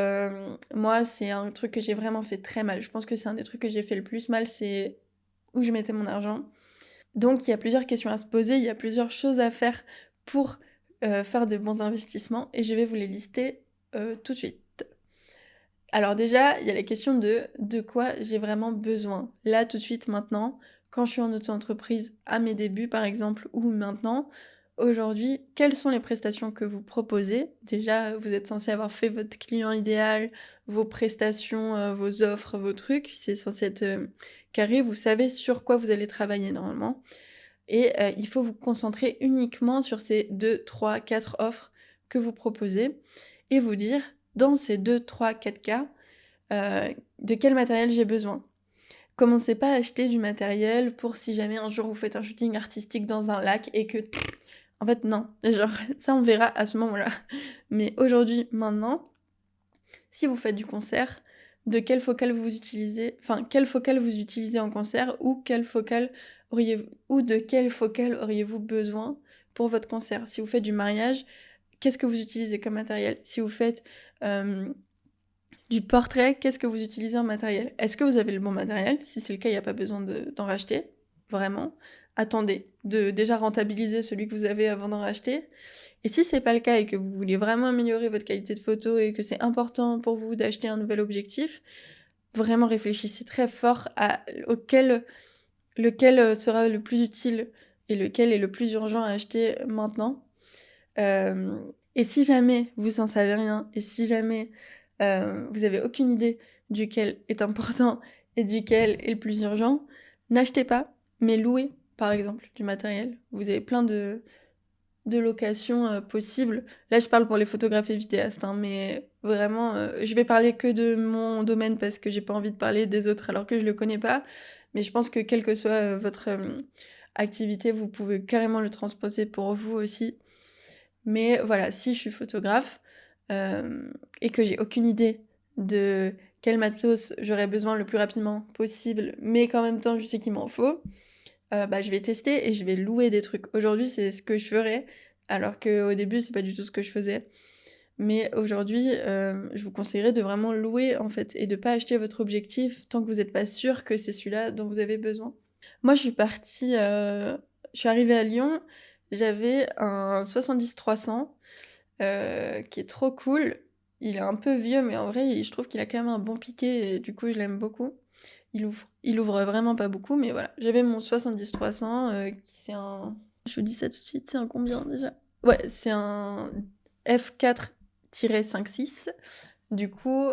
moi, c'est un truc que j'ai vraiment fait très mal. Je pense que c'est un des trucs que j'ai fait le plus mal, c'est où je mettais mon argent. Donc il y a plusieurs questions à se poser, il y a plusieurs choses à faire pour, faire de bons investissements et je vais vous les lister, tout de suite. Alors déjà, il y a la question de quoi j'ai vraiment besoin? Là, tout de suite, maintenant, quand je suis en auto-entreprise, à mes débuts par exemple ou maintenant, aujourd'hui, quelles sont les prestations que vous proposez? Déjà, vous êtes censé avoir fait votre client idéal, vos prestations, vos offres, vos trucs, c'est censé être, carré, vous savez sur quoi vous allez travailler normalement et il faut vous concentrer uniquement sur ces 2, 3, 4 offres que vous proposez et vous dire: «Dans ces 2, 3, 4 cas, de quel matériel j'ai besoin?» Commencez pas à acheter du matériel pour si jamais un jour vous faites un shooting artistique dans un lac et que en fait non, genre ça on verra à ce moment-là. Mais aujourd'hui, maintenant, si vous faites du concert, de quelle focale vous utilisez, enfin quelle focale vous utilisez en concert ou de quelle focale auriez-vous besoin pour votre concert. Si vous faites du mariage, qu'est-ce que vous utilisez comme matériel? Si vous faites du portrait, qu'est-ce que vous utilisez en matériel? Est-ce que vous avez le bon matériel? Si c'est le cas, il n'y a pas besoin d'en racheter, vraiment. Attendez de déjà rentabiliser celui que vous avez avant d'en racheter. Et si c'est pas le cas et que vous voulez vraiment améliorer votre qualité de photo et que c'est important pour vous d'acheter un nouvel objectif, vraiment réfléchissez très fort à lequel sera le plus utile et lequel est le plus urgent à acheter maintenant. Et si jamais vous en savez rien et si jamais vous avez aucune idée duquel est important et duquel est le plus urgent, n'achetez pas, mais louez par exemple du matériel. Vous avez plein de locations possibles. Là, je parle pour les photographes et vidéastes, hein, mais vraiment, je vais parler que de mon domaine parce que j'ai pas envie de parler des autres alors que je le connais pas. Mais je pense que quelle que soit votre activité, vous pouvez carrément le transposer pour vous aussi. Mais voilà, si je suis photographe et que j'ai aucune idée de quel matos j'aurais besoin le plus rapidement possible, mais qu'en même temps je sais qu'il m'en faut, je vais tester et je vais louer des trucs. Aujourd'hui, c'est ce que je ferais, alors qu'au début, c'est pas du tout ce que je faisais. Mais aujourd'hui, je vous conseillerais de vraiment louer, en fait, et de pas acheter votre objectif tant que vous êtes pas sûr que c'est celui-là dont vous avez besoin. Moi, je suis arrivée à Lyon, j'avais un 70-300 qui est trop cool. Il est un peu vieux, mais en vrai, je trouve qu'il a quand même un bon piqué et du coup, je l'aime beaucoup. Il ouvre vraiment pas beaucoup, mais voilà. J'avais mon 70-300 qui c'est un... Je vous dis ça tout de suite, c'est un combien déjà? Ouais, c'est un f4-5.6. Du coup,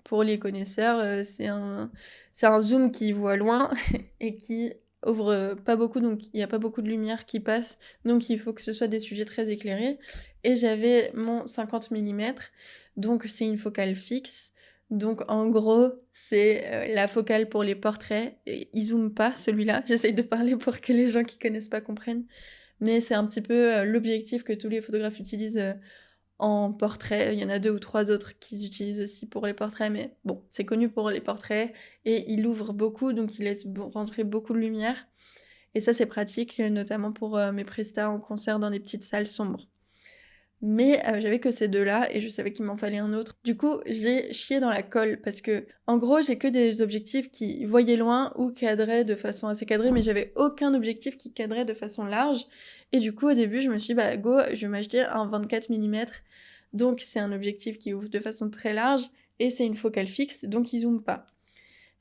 pour les connaisseurs, c'est un zoom qui voit loin et qui ouvre pas beaucoup, donc il n'y a pas beaucoup de lumière qui passe, donc il faut que ce soit des sujets très éclairés. Et j'avais mon 50 mm, donc c'est une focale fixe. Donc en gros, c'est la focale pour les portraits. Et il zoome pas celui-là, j'essaye de parler pour que les gens qui connaissent pas comprennent. Mais c'est un petit peu l'objectif que tous les photographes utilisent en portrait. Il y en a 2 ou 3 autres qu'ils utilisent aussi pour les portraits, mais bon, c'est connu pour les portraits. Et il ouvre beaucoup, donc il laisse rentrer beaucoup de lumière. Et ça, c'est pratique, notamment pour mes prestats en concert dans des petites salles sombres. Mais j'avais que ces 2-là et je savais qu'il m'en fallait un autre. Du coup, j'ai chié dans la colle parce que, en gros, j'ai que des objectifs qui voyaient loin ou cadraient de façon assez cadrée, mais j'avais aucun objectif qui cadrait de façon large. Et du coup, au début, je me suis dit, bah go, je vais m'acheter un 24 mm. Donc, c'est un objectif qui ouvre de façon très large et c'est une focale fixe, donc il zoome pas.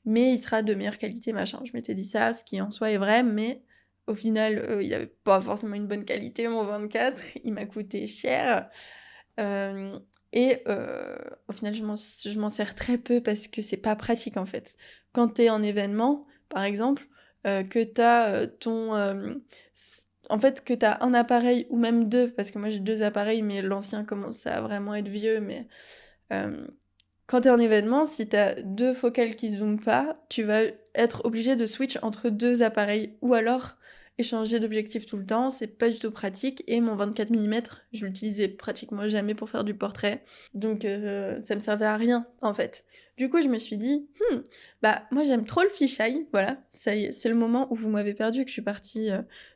Mais il sera de meilleure qualité, machin. Je m'étais dit ça, ce qui en soi est vrai, mais au final, il avait pas forcément une bonne qualité, mon 24. Il m'a coûté cher. Au final, je m'en sers très peu parce que c'est pas pratique, en fait. Quand t'es en événement, par exemple, que t'as en fait, que t'as un appareil ou même 2, parce que moi j'ai 2 appareils, mais l'ancien commence à vraiment être vieux, mais quand t'es en événement, si t'as 2 focales qui zooment pas, tu vas être obligé de switch entre 2 appareils ou alors échanger d'objectif tout le temps, c'est pas du tout pratique. Et mon 24 mm, je l'utilisais pratiquement jamais pour faire du portrait, donc ça me servait à rien en fait. Du coup, je me suis dit, moi j'aime trop le fisheye, voilà, ça y est, c'est le moment où vous m'avez perdu et que je suis partie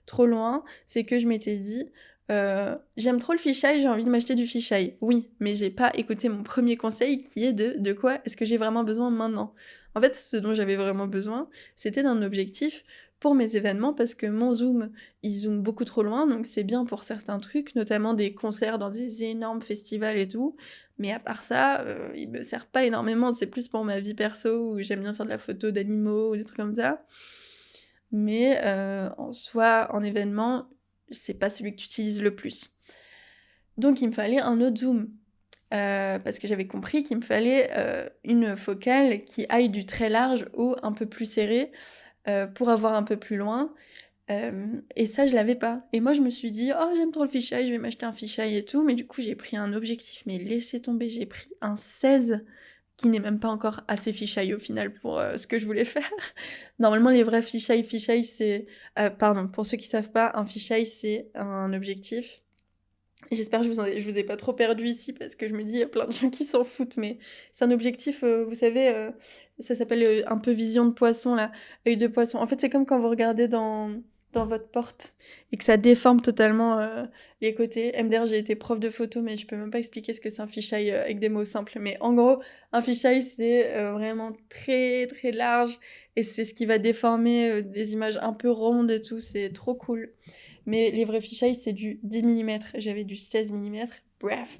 trop loin, c'est que je m'étais dit, j'aime trop le fisheye, j'ai envie de m'acheter du fisheye. Oui, mais j'ai pas écouté mon premier conseil qui est de quoi est-ce que j'ai vraiment besoin maintenant. En fait, ce dont j'avais vraiment besoin, c'était d'un objectif pour mes événements parce que mon zoom, il zoome beaucoup trop loin, donc c'est bien pour certains trucs, notamment des concerts dans des énormes festivals et tout. Mais à part ça, il me sert pas énormément, c'est plus pour ma vie perso où j'aime bien faire de la photo d'animaux ou des trucs comme ça. Mais en soi, en événement, c'est pas celui que tu utilises le plus. Donc il me fallait un autre zoom. Parce que j'avais compris qu'il me fallait une focale qui aille du très large au un peu plus serré pour avoir un peu plus loin. Et ça, je l'avais pas. Et moi, je me suis dit, oh, j'aime trop le fisheye, je vais m'acheter un fisheye et tout. Mais du coup, j'ai pris un objectif, mais laissez tomber, j'ai pris un 16 qui n'est même pas encore assez fisheye au final pour ce que je voulais faire. Normalement, les vrais fisheye, c'est... pardon, pour ceux qui savent pas, un fisheye, c'est un objectif J'espère que je vous ai pas trop perdu ici parce que je me dis, il y a plein de gens qui s'en foutent, mais c'est un objectif, vous savez, ça s'appelle, un peu vision de poisson là, œil de poisson. En fait, c'est comme quand vous regardez dans votre porte et que ça déforme totalement, les côtés. MDR, j'ai été prof de photo, mais je peux même pas expliquer ce que c'est un fisheye, avec des mots simples. Mais en gros, un fisheye, c'est, vraiment très, très large et c'est ce qui va déformer, des images un peu rondes et tout, c'est trop cool. Mais les vrais fisheye, c'est du 10 mm. J'avais du 16 mm. Bref.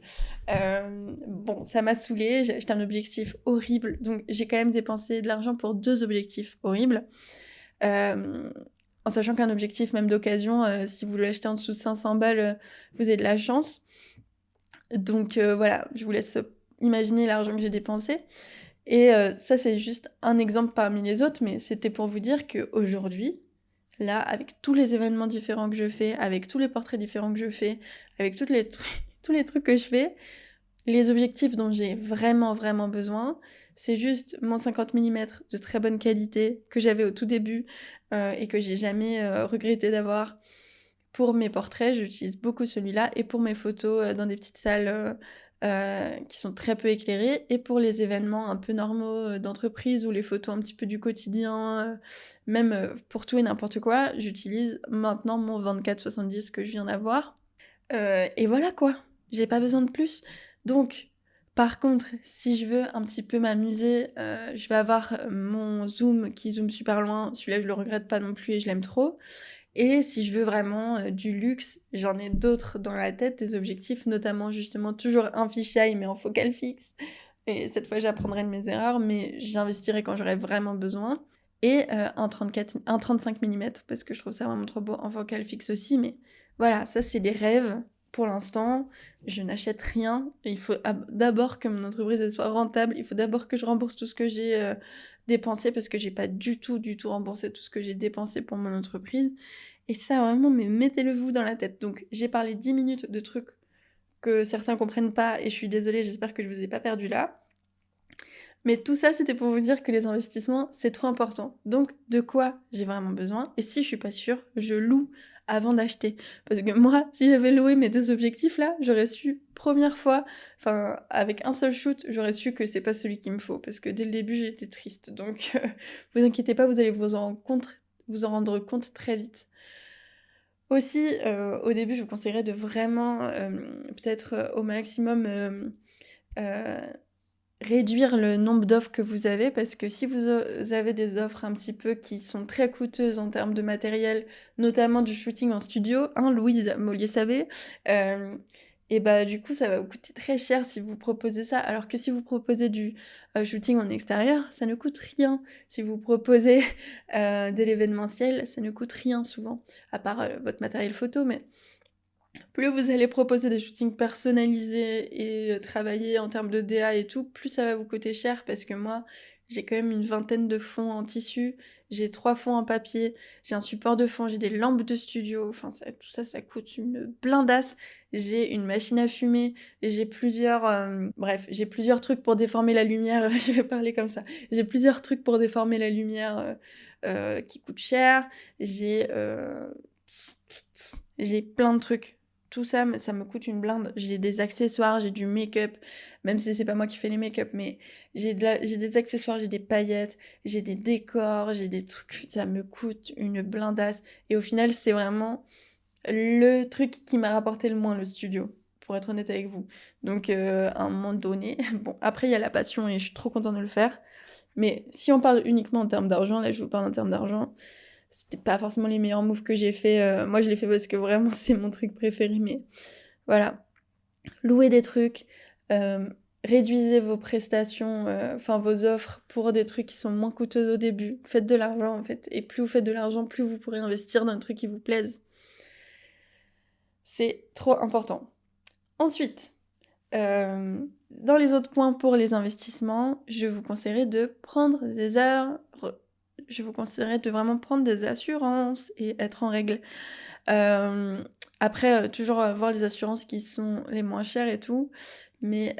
Bon, ça m'a saoulée. J'ai acheté un objectif horrible. Donc, j'ai quand même dépensé de l'argent pour 2 objectifs horribles. Euh, En sachant qu'un objectif, même d'occasion, si vous l'achetez en dessous de 500 balles, vous avez de la chance. Donc, voilà, je vous laisse imaginer l'argent que j'ai dépensé. Et ça, c'est juste un exemple parmi les autres, mais c'était pour vous dire qu'aujourd'hui, là, avec tous les événements différents que je fais, avec tous les portraits différents que je fais, avec tous les trucs que je fais, les objectifs dont j'ai vraiment, vraiment besoin, c'est juste mon 50 mm de très bonne qualité que j'avais au tout début et que j'ai jamais regretté d'avoir. Pour mes portraits, j'utilise beaucoup celui-là et pour mes photos dans des petites salles qui sont très peu éclairées et pour les événements un peu normaux d'entreprise ou les photos un petit peu du quotidien, même pour tout et n'importe quoi, j'utilise maintenant mon 24-70 que je viens d'avoir. Et voilà quoi, j'ai pas besoin de plus. Donc, par contre, si je veux un petit peu m'amuser, je vais avoir mon zoom qui zoome super loin. Celui-là, je le regrette pas non plus et je l'aime trop. Et si je veux vraiment du luxe, j'en ai d'autres dans la tête, des objectifs, notamment justement toujours un fisheye mais en focale fixe. Et cette fois, j'apprendrai de mes erreurs, mais j'investirai quand j'aurai vraiment besoin. Et un 35 mm, parce que je trouve ça vraiment trop beau en focale fixe aussi. Mais voilà, ça c'est des rêves. Pour l'instant, je n'achète rien. Il faut d'abord que mon entreprise elle soit rentable. Il faut d'abord que je rembourse tout ce que j'ai dépensé, parce que j'ai pas du tout remboursé tout ce que j'ai dépensé pour mon entreprise. Et ça, vraiment, mais mettez-le vous dans la tête. Donc, j'ai parlé 10 minutes de trucs que certains comprennent pas, et je suis désolée, j'espère que je vous ai pas perdu là. Mais tout ça, c'était pour vous dire que les investissements, c'est trop important. Donc, de quoi j'ai vraiment besoin? Et si je suis pas sûre, je loue avant d'acheter. Parce que moi, si j'avais loué mes 2 objectifs là, j'aurais su, première fois, enfin, avec un seul shoot, j'aurais su que c'est pas celui qu'il me faut. Parce que dès le début, j'étais triste. Donc, vous inquiétez pas, vous allez vous en rendre compte très vite. Aussi, au début, je vous conseillerais de vraiment, peut-être, au maximum, heu, réduire le nombre d'offres que vous avez, parce que si vous avez des offres un petit peu qui sont très coûteuses en termes de matériel, notamment du shooting en studio, hein, Louise Mollier-Sabé, et bah, du coup, ça va vous coûter très cher si vous proposez ça, alors que si vous proposez du shooting en extérieur, ça ne coûte rien. Si vous proposez de l'événementiel, ça ne coûte rien souvent, à part votre matériel photo, mais plus vous allez proposer des shootings personnalisés et travailler en termes de DA et tout, plus ça va vous coûter cher, parce que moi, j'ai quand même une vingtaine de fonds en tissu, j'ai 3 fonds en papier, j'ai un support de fond, j'ai des lampes de studio, enfin tout ça, ça coûte une blindasse. J'ai une machine à fumer, j'ai plusieurs, bref, j'ai plusieurs trucs pour déformer la lumière, je vais parler comme ça. J'ai plusieurs trucs pour déformer la lumière qui coûtent cher, j'ai plein de trucs. Tout ça, mais ça me coûte une blinde. J'ai des accessoires, j'ai du make-up, même si c'est pas moi qui fais les make-up, mais j'ai des accessoires, j'ai des paillettes, j'ai des décors, j'ai des trucs, ça me coûte une blindasse. Et au final, c'est vraiment le truc qui m'a rapporté le moins, le studio, pour être honnête avec vous. Donc, à un moment donné, bon, après, il y a la passion et je suis trop contente de le faire. Mais si on parle uniquement en termes d'argent, là, je vous parle en termes d'argent, c'était pas forcément les meilleurs moves que j'ai fait. Moi, je l'ai fait parce que vraiment, c'est mon truc préféré. Mais voilà, louez des trucs, réduisez vos prestations, enfin vos offres pour des trucs qui sont moins coûteux au début. Faites de l'argent en fait. Et plus vous faites de l'argent, plus vous pourrez investir dans un truc qui vous plaise. C'est trop important. Ensuite, dans les autres points pour les investissements, je vous conseillerais de prendre des heures. Je vous conseillerais de vraiment prendre des assurances et être en règle. Après, toujours voir les assurances qui sont les moins chères et tout. Mais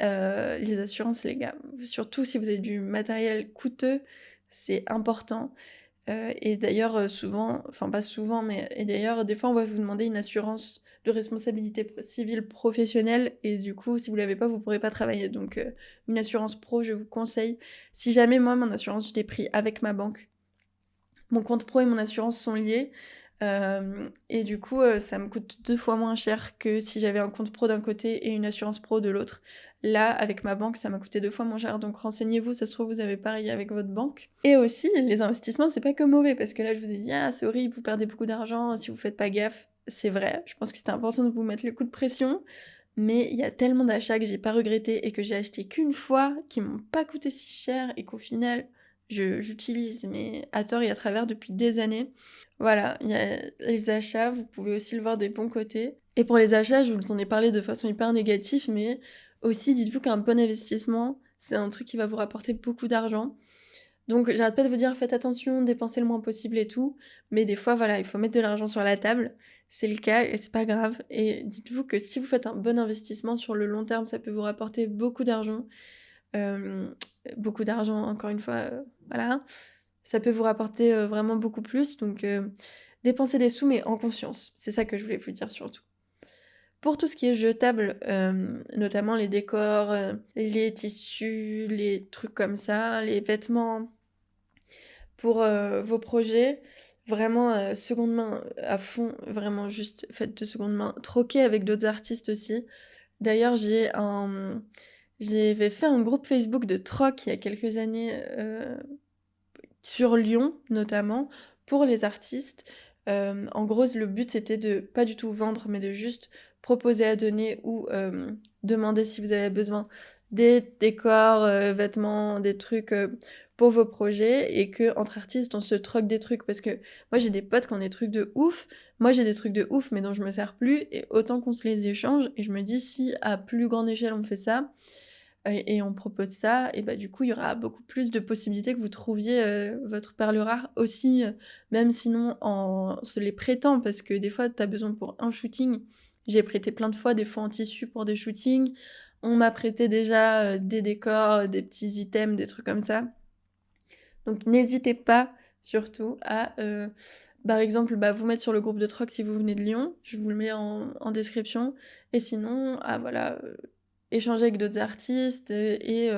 les assurances, les gars, surtout si vous avez du matériel coûteux, c'est important. Et d'ailleurs, souvent, enfin pas souvent, mais et d'ailleurs, des fois, on va vous demander une assurance de responsabilité civile professionnelle et du coup, si vous l'avez pas, vous pourrez pas travailler. Donc, une assurance pro, je vous conseille. Si jamais moi, mon assurance, je l'ai pris avec ma banque. Mon compte pro et mon assurance sont liés. Et du coup, ça me coûte 2 fois moins cher que si j'avais un compte pro d'un côté et une assurance pro de l'autre. Là, avec ma banque, ça m'a coûté 2 fois moins cher, donc renseignez-vous, ça se trouve, vous avez pareil avec votre banque. Et aussi, les investissements, c'est pas que mauvais, parce que là, je vous ai dit: «Ah, c'est horrible, vous perdez beaucoup d'argent si vous faites pas gaffe». C'est vrai, je pense que c'était important de vous mettre le coup de pression, mais il y a tellement d'achats que j'ai pas regretté et que j'ai acheté qu'une fois, qui m'ont pas coûté si cher et qu'au final, j'utilise, mais à tort et à travers depuis des années. Voilà, il y a les achats, vous pouvez aussi le voir des bons côtés. Et pour les achats, je vous en ai parlé de façon hyper négative, mais aussi dites-vous qu'un bon investissement, c'est un truc qui va vous rapporter beaucoup d'argent. Donc j'arrête pas de vous dire faites attention, dépensez le moins possible et tout, mais des fois voilà, il faut mettre de l'argent sur la table. C'est le cas et c'est pas grave. Et dites-vous que si vous faites un bon investissement sur le long terme, ça peut vous rapporter beaucoup d'argent. Hem, Beaucoup d'argent encore une fois, voilà. Ça peut vous rapporter, vraiment beaucoup plus donc dépensez des sous mais en conscience. C'est ça que je voulais vous dire surtout. Pour tout ce qui est jetable, notamment les décors, les tissus, les trucs comme ça, les vêtements pour, vos projets, vraiment, seconde main à fond, vraiment juste faites de seconde main. Troquez avec d'autres artistes aussi. D'ailleurs, j'avais fait un groupe Facebook de troc il y a quelques années, sur Lyon notamment, pour les artistes. En gros, le but c'était de pas du tout vendre, mais de juste proposer à donner ou demander si vous avez besoin des décors, vêtements, des trucs, pour vos projets et qu'entre artistes, on se troque des trucs. Parce que moi, j'ai des potes qui ont des trucs de ouf, moi j'ai des trucs de ouf, mais dont je me sers plus et autant qu'on se les échange et je me dis: «Si à plus grande échelle on fait ça, et on propose ça et bah, du coup, il y aura beaucoup plus de possibilités que vous trouviez, votre perle rare aussi, même sinon en se les prêtant parce que des fois, tu as besoin pour un shooting. J'ai prêté plein de fois, des fois en tissu pour des shootings. On m'a prêté déjà, des décors, des petits items, des trucs comme ça. Donc n'hésitez pas surtout à, par exemple, bah, vous mettre sur le groupe de troc si vous venez de Lyon, je vous le mets en description et sinon, ah voilà, échanger avec d'autres artistes, et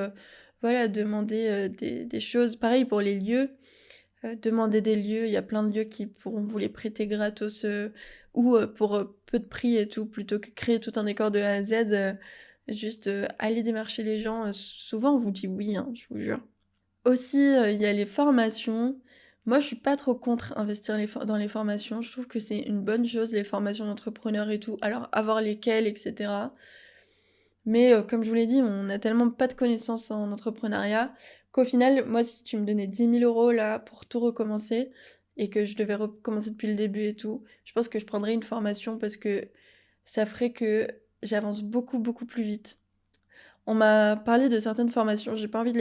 voilà, demander, des choses. Pareil pour les lieux, demander des lieux, il y a plein de lieux qui pourront vous les prêter gratos, ou pour, peu de prix et tout, plutôt que créer tout un décor de A à Z, juste, aller démarcher les gens, souvent on vous dit oui, hein, je vous jure. Aussi, il y a les formations. Moi, je suis pas trop contre investir dans les formations. Je trouve que c'est une bonne chose, les formations d'entrepreneurs et tout. Alors, avoir lesquelles et cetera. Mais, comme je vous l'ai dit, on a tellement pas de connaissances en entrepreneuriat qu'au final, moi, si tu me donnais 10 000 € là, pour tout recommencer et que je devais recommencer depuis le début et tout, je pense que je prendrais une formation parce que ça ferait que j'avance beaucoup, beaucoup plus vite. On m'a parlé de certaines formations, j'ai pas envie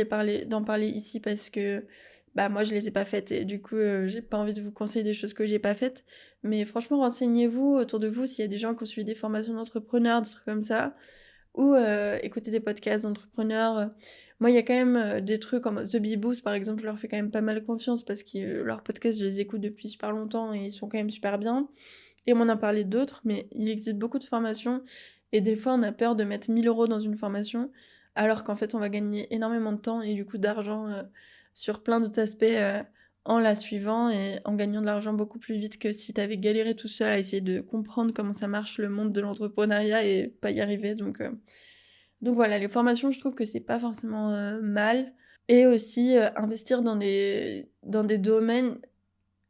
d'en parler ici parce que, bah, moi je les ai pas faites et du coup, j'ai pas envie de vous conseiller des choses que j'ai pas faites. Mais franchement, renseignez-vous autour de vous s'il y a des gens qui ont suivi des formations d'entrepreneurs, des trucs comme ça, ou écouter des podcasts d'entrepreneurs. Moi, il y a quand même, des trucs comme The Bee Boost par exemple, je leur fais quand même pas mal confiance parce que, leurs podcasts, je les écoute depuis super longtemps et ils sont quand même super bien. Et on m'en a parlé d'autres, mais il existe beaucoup de formations et des fois on a peur de mettre 1 000 € dans une formation, alors qu'en fait on va gagner énormément de temps et du coup d'argent, sur plein d'autres aspects, en la suivant et en gagnant de l'argent beaucoup plus vite que si tu avais galéré tout seul à essayer de comprendre comment ça marche le monde de l'entrepreneuriat et pas y arriver donc voilà, les formations je trouve que c'est pas forcément, mal et aussi, investir dans des domaines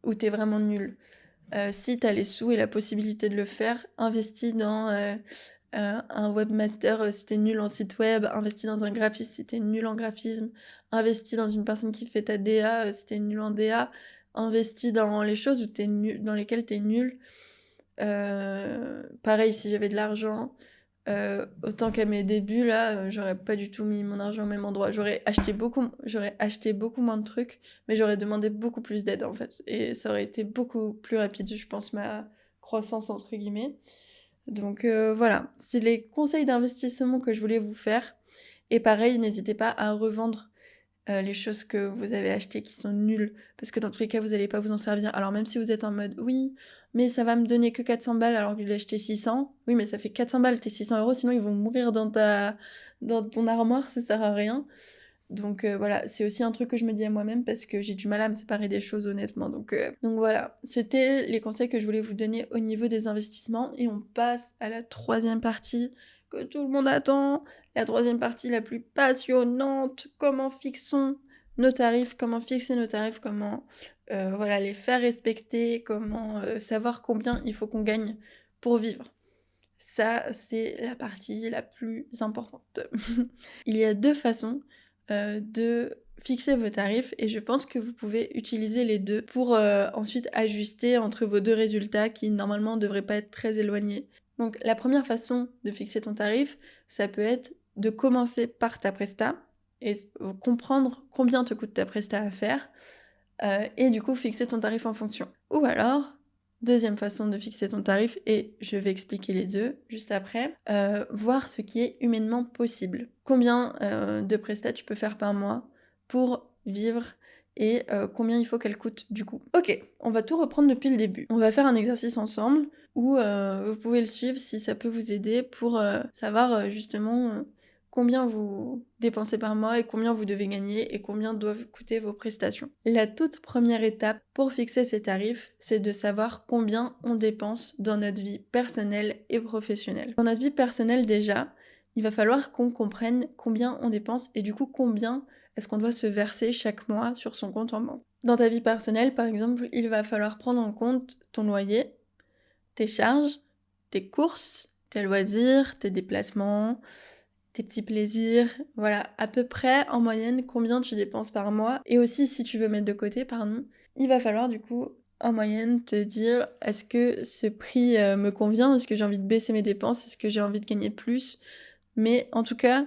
où tu es vraiment nul. Si tu as les sous et la possibilité de le faire, investis dans, un webmaster, si tu es nul en site web, investis dans un graphiste si tu es nul en graphisme, investis dans une personne qui fait ta DA, si tu es nul en DA, investis dans les choses où tu nul dans lesquelles tu es nul. Pareil, si j'avais de l'argent, autant qu'à mes débuts là, j'aurais pas du tout mis mon argent au même endroit. J'aurais acheté beaucoup moins de trucs, mais j'aurais demandé beaucoup plus d'aide en fait et ça aurait été beaucoup plus rapide, je pense, ma «croissance» entre guillemets. Donc voilà, c'est les conseils d'investissement que je voulais vous faire et pareil, n'hésitez pas à revendre, les choses que vous avez achetées qui sont nulles, parce que dans tous les cas, vous allez pas vous en servir. Alors même si vous êtes en mode: «Oui, mais ça va me donner que 400 balles alors que je l'ai acheté 600». Oui, mais ça fait 400 balles, tes 600 €, sinon ils vont mourir dans ton armoire, ça sert à rien. Donc voilà, c'est aussi un truc que je me dis à moi-même parce que j'ai du mal à me séparer des choses honnêtement. Donc voilà, c'était les conseils que je voulais vous donner au niveau des investissements et on passe à la troisième partie que tout le monde attend. La troisième partie la plus passionnante, comment fixons nos tarifs, comment fixer nos tarifs, comment voilà, les faire respecter, comment savoir combien il faut qu'on gagne pour vivre. Ça, c'est la partie la plus importante. Il y a 2 façons, de fixer vos tarifs et je pense que vous pouvez utiliser les 2 pour, ensuite ajuster entre vos 2 résultats qui normalement devraient pas être très éloignés. Donc la première façon de fixer ton tarif, ça peut être de commencer par ta presta et comprendre combien te coûte ta presta à faire, et du coup fixer ton tarif en fonction. Ou alors, deuxième façon de fixer ton tarif, et je vais expliquer les 2 juste après, voir ce qui est humainement possible. Combien, de prestats tu peux faire par mois pour vivre et combien il faut qu'elle coûte du coup. OK, on va tout reprendre depuis le début. On va faire un exercice ensemble où, vous pouvez le suivre si ça peut vous aider pour, savoir, justement, combien vous dépensez par mois et combien vous devez gagner et combien doivent coûter vos prestations. La toute première étape pour fixer ces tarifs, c'est de savoir combien on dépense dans notre vie personnelle et professionnelle. Dans notre vie personnelle déjà, il va falloir qu'on comprenne combien on dépense et du coup combien est-ce qu'on doit se verser chaque mois sur son compte en banque. Dans ta vie personnelle, par exemple, il va falloir prendre en compte ton loyer, tes charges, tes courses, tes loisirs, tes déplacements, tes petits plaisirs, voilà, à peu près en moyenne combien tu dépenses par mois. Et aussi si tu veux mettre de côté, pardon, il va falloir du coup en moyenne te dire est-ce que ce prix me convient, est-ce que j'ai envie de baisser mes dépenses, est-ce que j'ai envie de gagner plus. Mais en tout cas,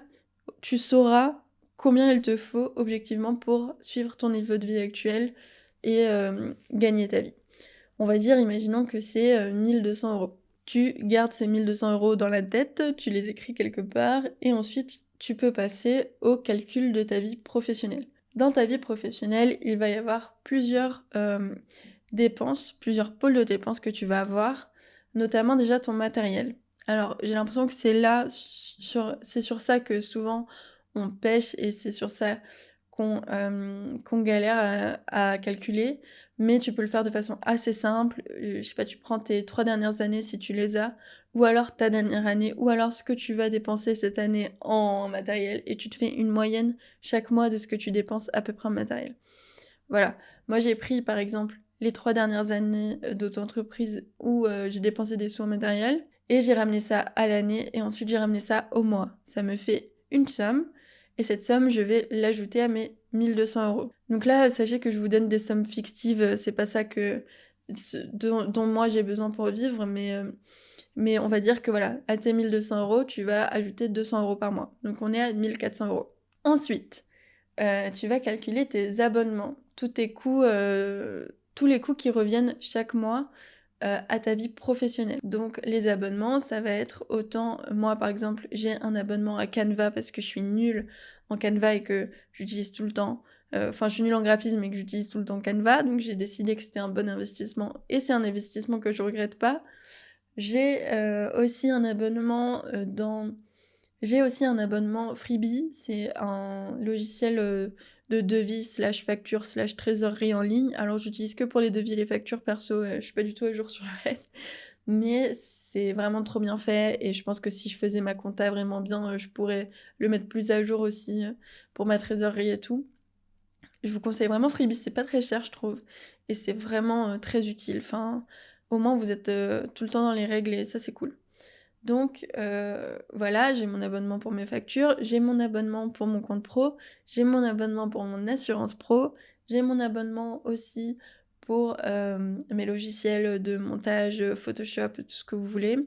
tu sauras combien il te faut objectivement pour suivre ton niveau de vie actuel et gagner ta vie. On va dire, imaginons que c'est 1 200 €. Tu gardes ces 1 200 € dans la tête, tu les écris quelque part et ensuite tu peux passer au calcul de ta vie professionnelle. Dans ta vie professionnelle, il va y avoir plusieurs dépenses, plusieurs pôles de dépenses que tu vas avoir, notamment déjà ton matériel. Alors, j'ai l'impression que c'est sur ça que souvent on pêche et c'est sur ça qu'on galère à calculer, mais tu peux le faire de façon assez simple. Je sais pas, tu prends tes 3 dernières années si tu les as, ou alors ta dernière année, ou alors ce que tu vas dépenser cette année en matériel et tu te fais une moyenne chaque mois de ce que tu dépenses à peu près en matériel. Voilà. Moi, j'ai pris par exemple les 3 dernières années d'auto-entreprise où j'ai dépensé des sous en matériel et j'ai ramené ça à l'année et ensuite j'ai ramené ça au mois. Ça me fait une somme et cette somme, je vais l'ajouter à mes 1 200 €. Donc là, sachez que je vous donne des sommes fictives, c'est pas ça dont moi j'ai besoin pour vivre, mais on va dire que voilà, à tes 1 200 €, tu vas ajouter 200 € par mois. Donc on est à 1 400 €. Ensuite, tu vas calculer tes abonnements, tous les coûts qui reviennent chaque mois, à ta vie professionnelle. Donc les abonnements, ça va être autant moi par exemple, j'ai un abonnement à Canva parce que je suis nulle en Canva et que j'utilise tout le temps, enfin je suis nulle en graphisme et que j'utilise tout le temps Canva, donc j'ai décidé que c'était un bon investissement et c'est un investissement que je regrette pas. J'ai, aussi un abonnement, j'ai aussi un abonnement Freebie, c'est un logiciel, de devis/facture/trésorerie en ligne. Alors j'utilise que pour les devis et les factures perso, je suis pas du tout à jour sur le reste, mais c'est vraiment trop bien fait et je pense que si je faisais ma compta vraiment bien, je pourrais le mettre plus à jour aussi, pour ma trésorerie et tout. Je vous conseille vraiment Freebie, c'est pas très cher je trouve et c'est vraiment, très utile. Enfin, au moins vous êtes, tout le temps dans les règles et ça c'est cool. Donc voilà, j'ai mon abonnement pour mes factures, j'ai mon abonnement pour mon compte pro, j'ai mon abonnement pour mon assurance pro, j'ai mon abonnement aussi pour, mes logiciels de montage, Photoshop, tout ce que vous voulez.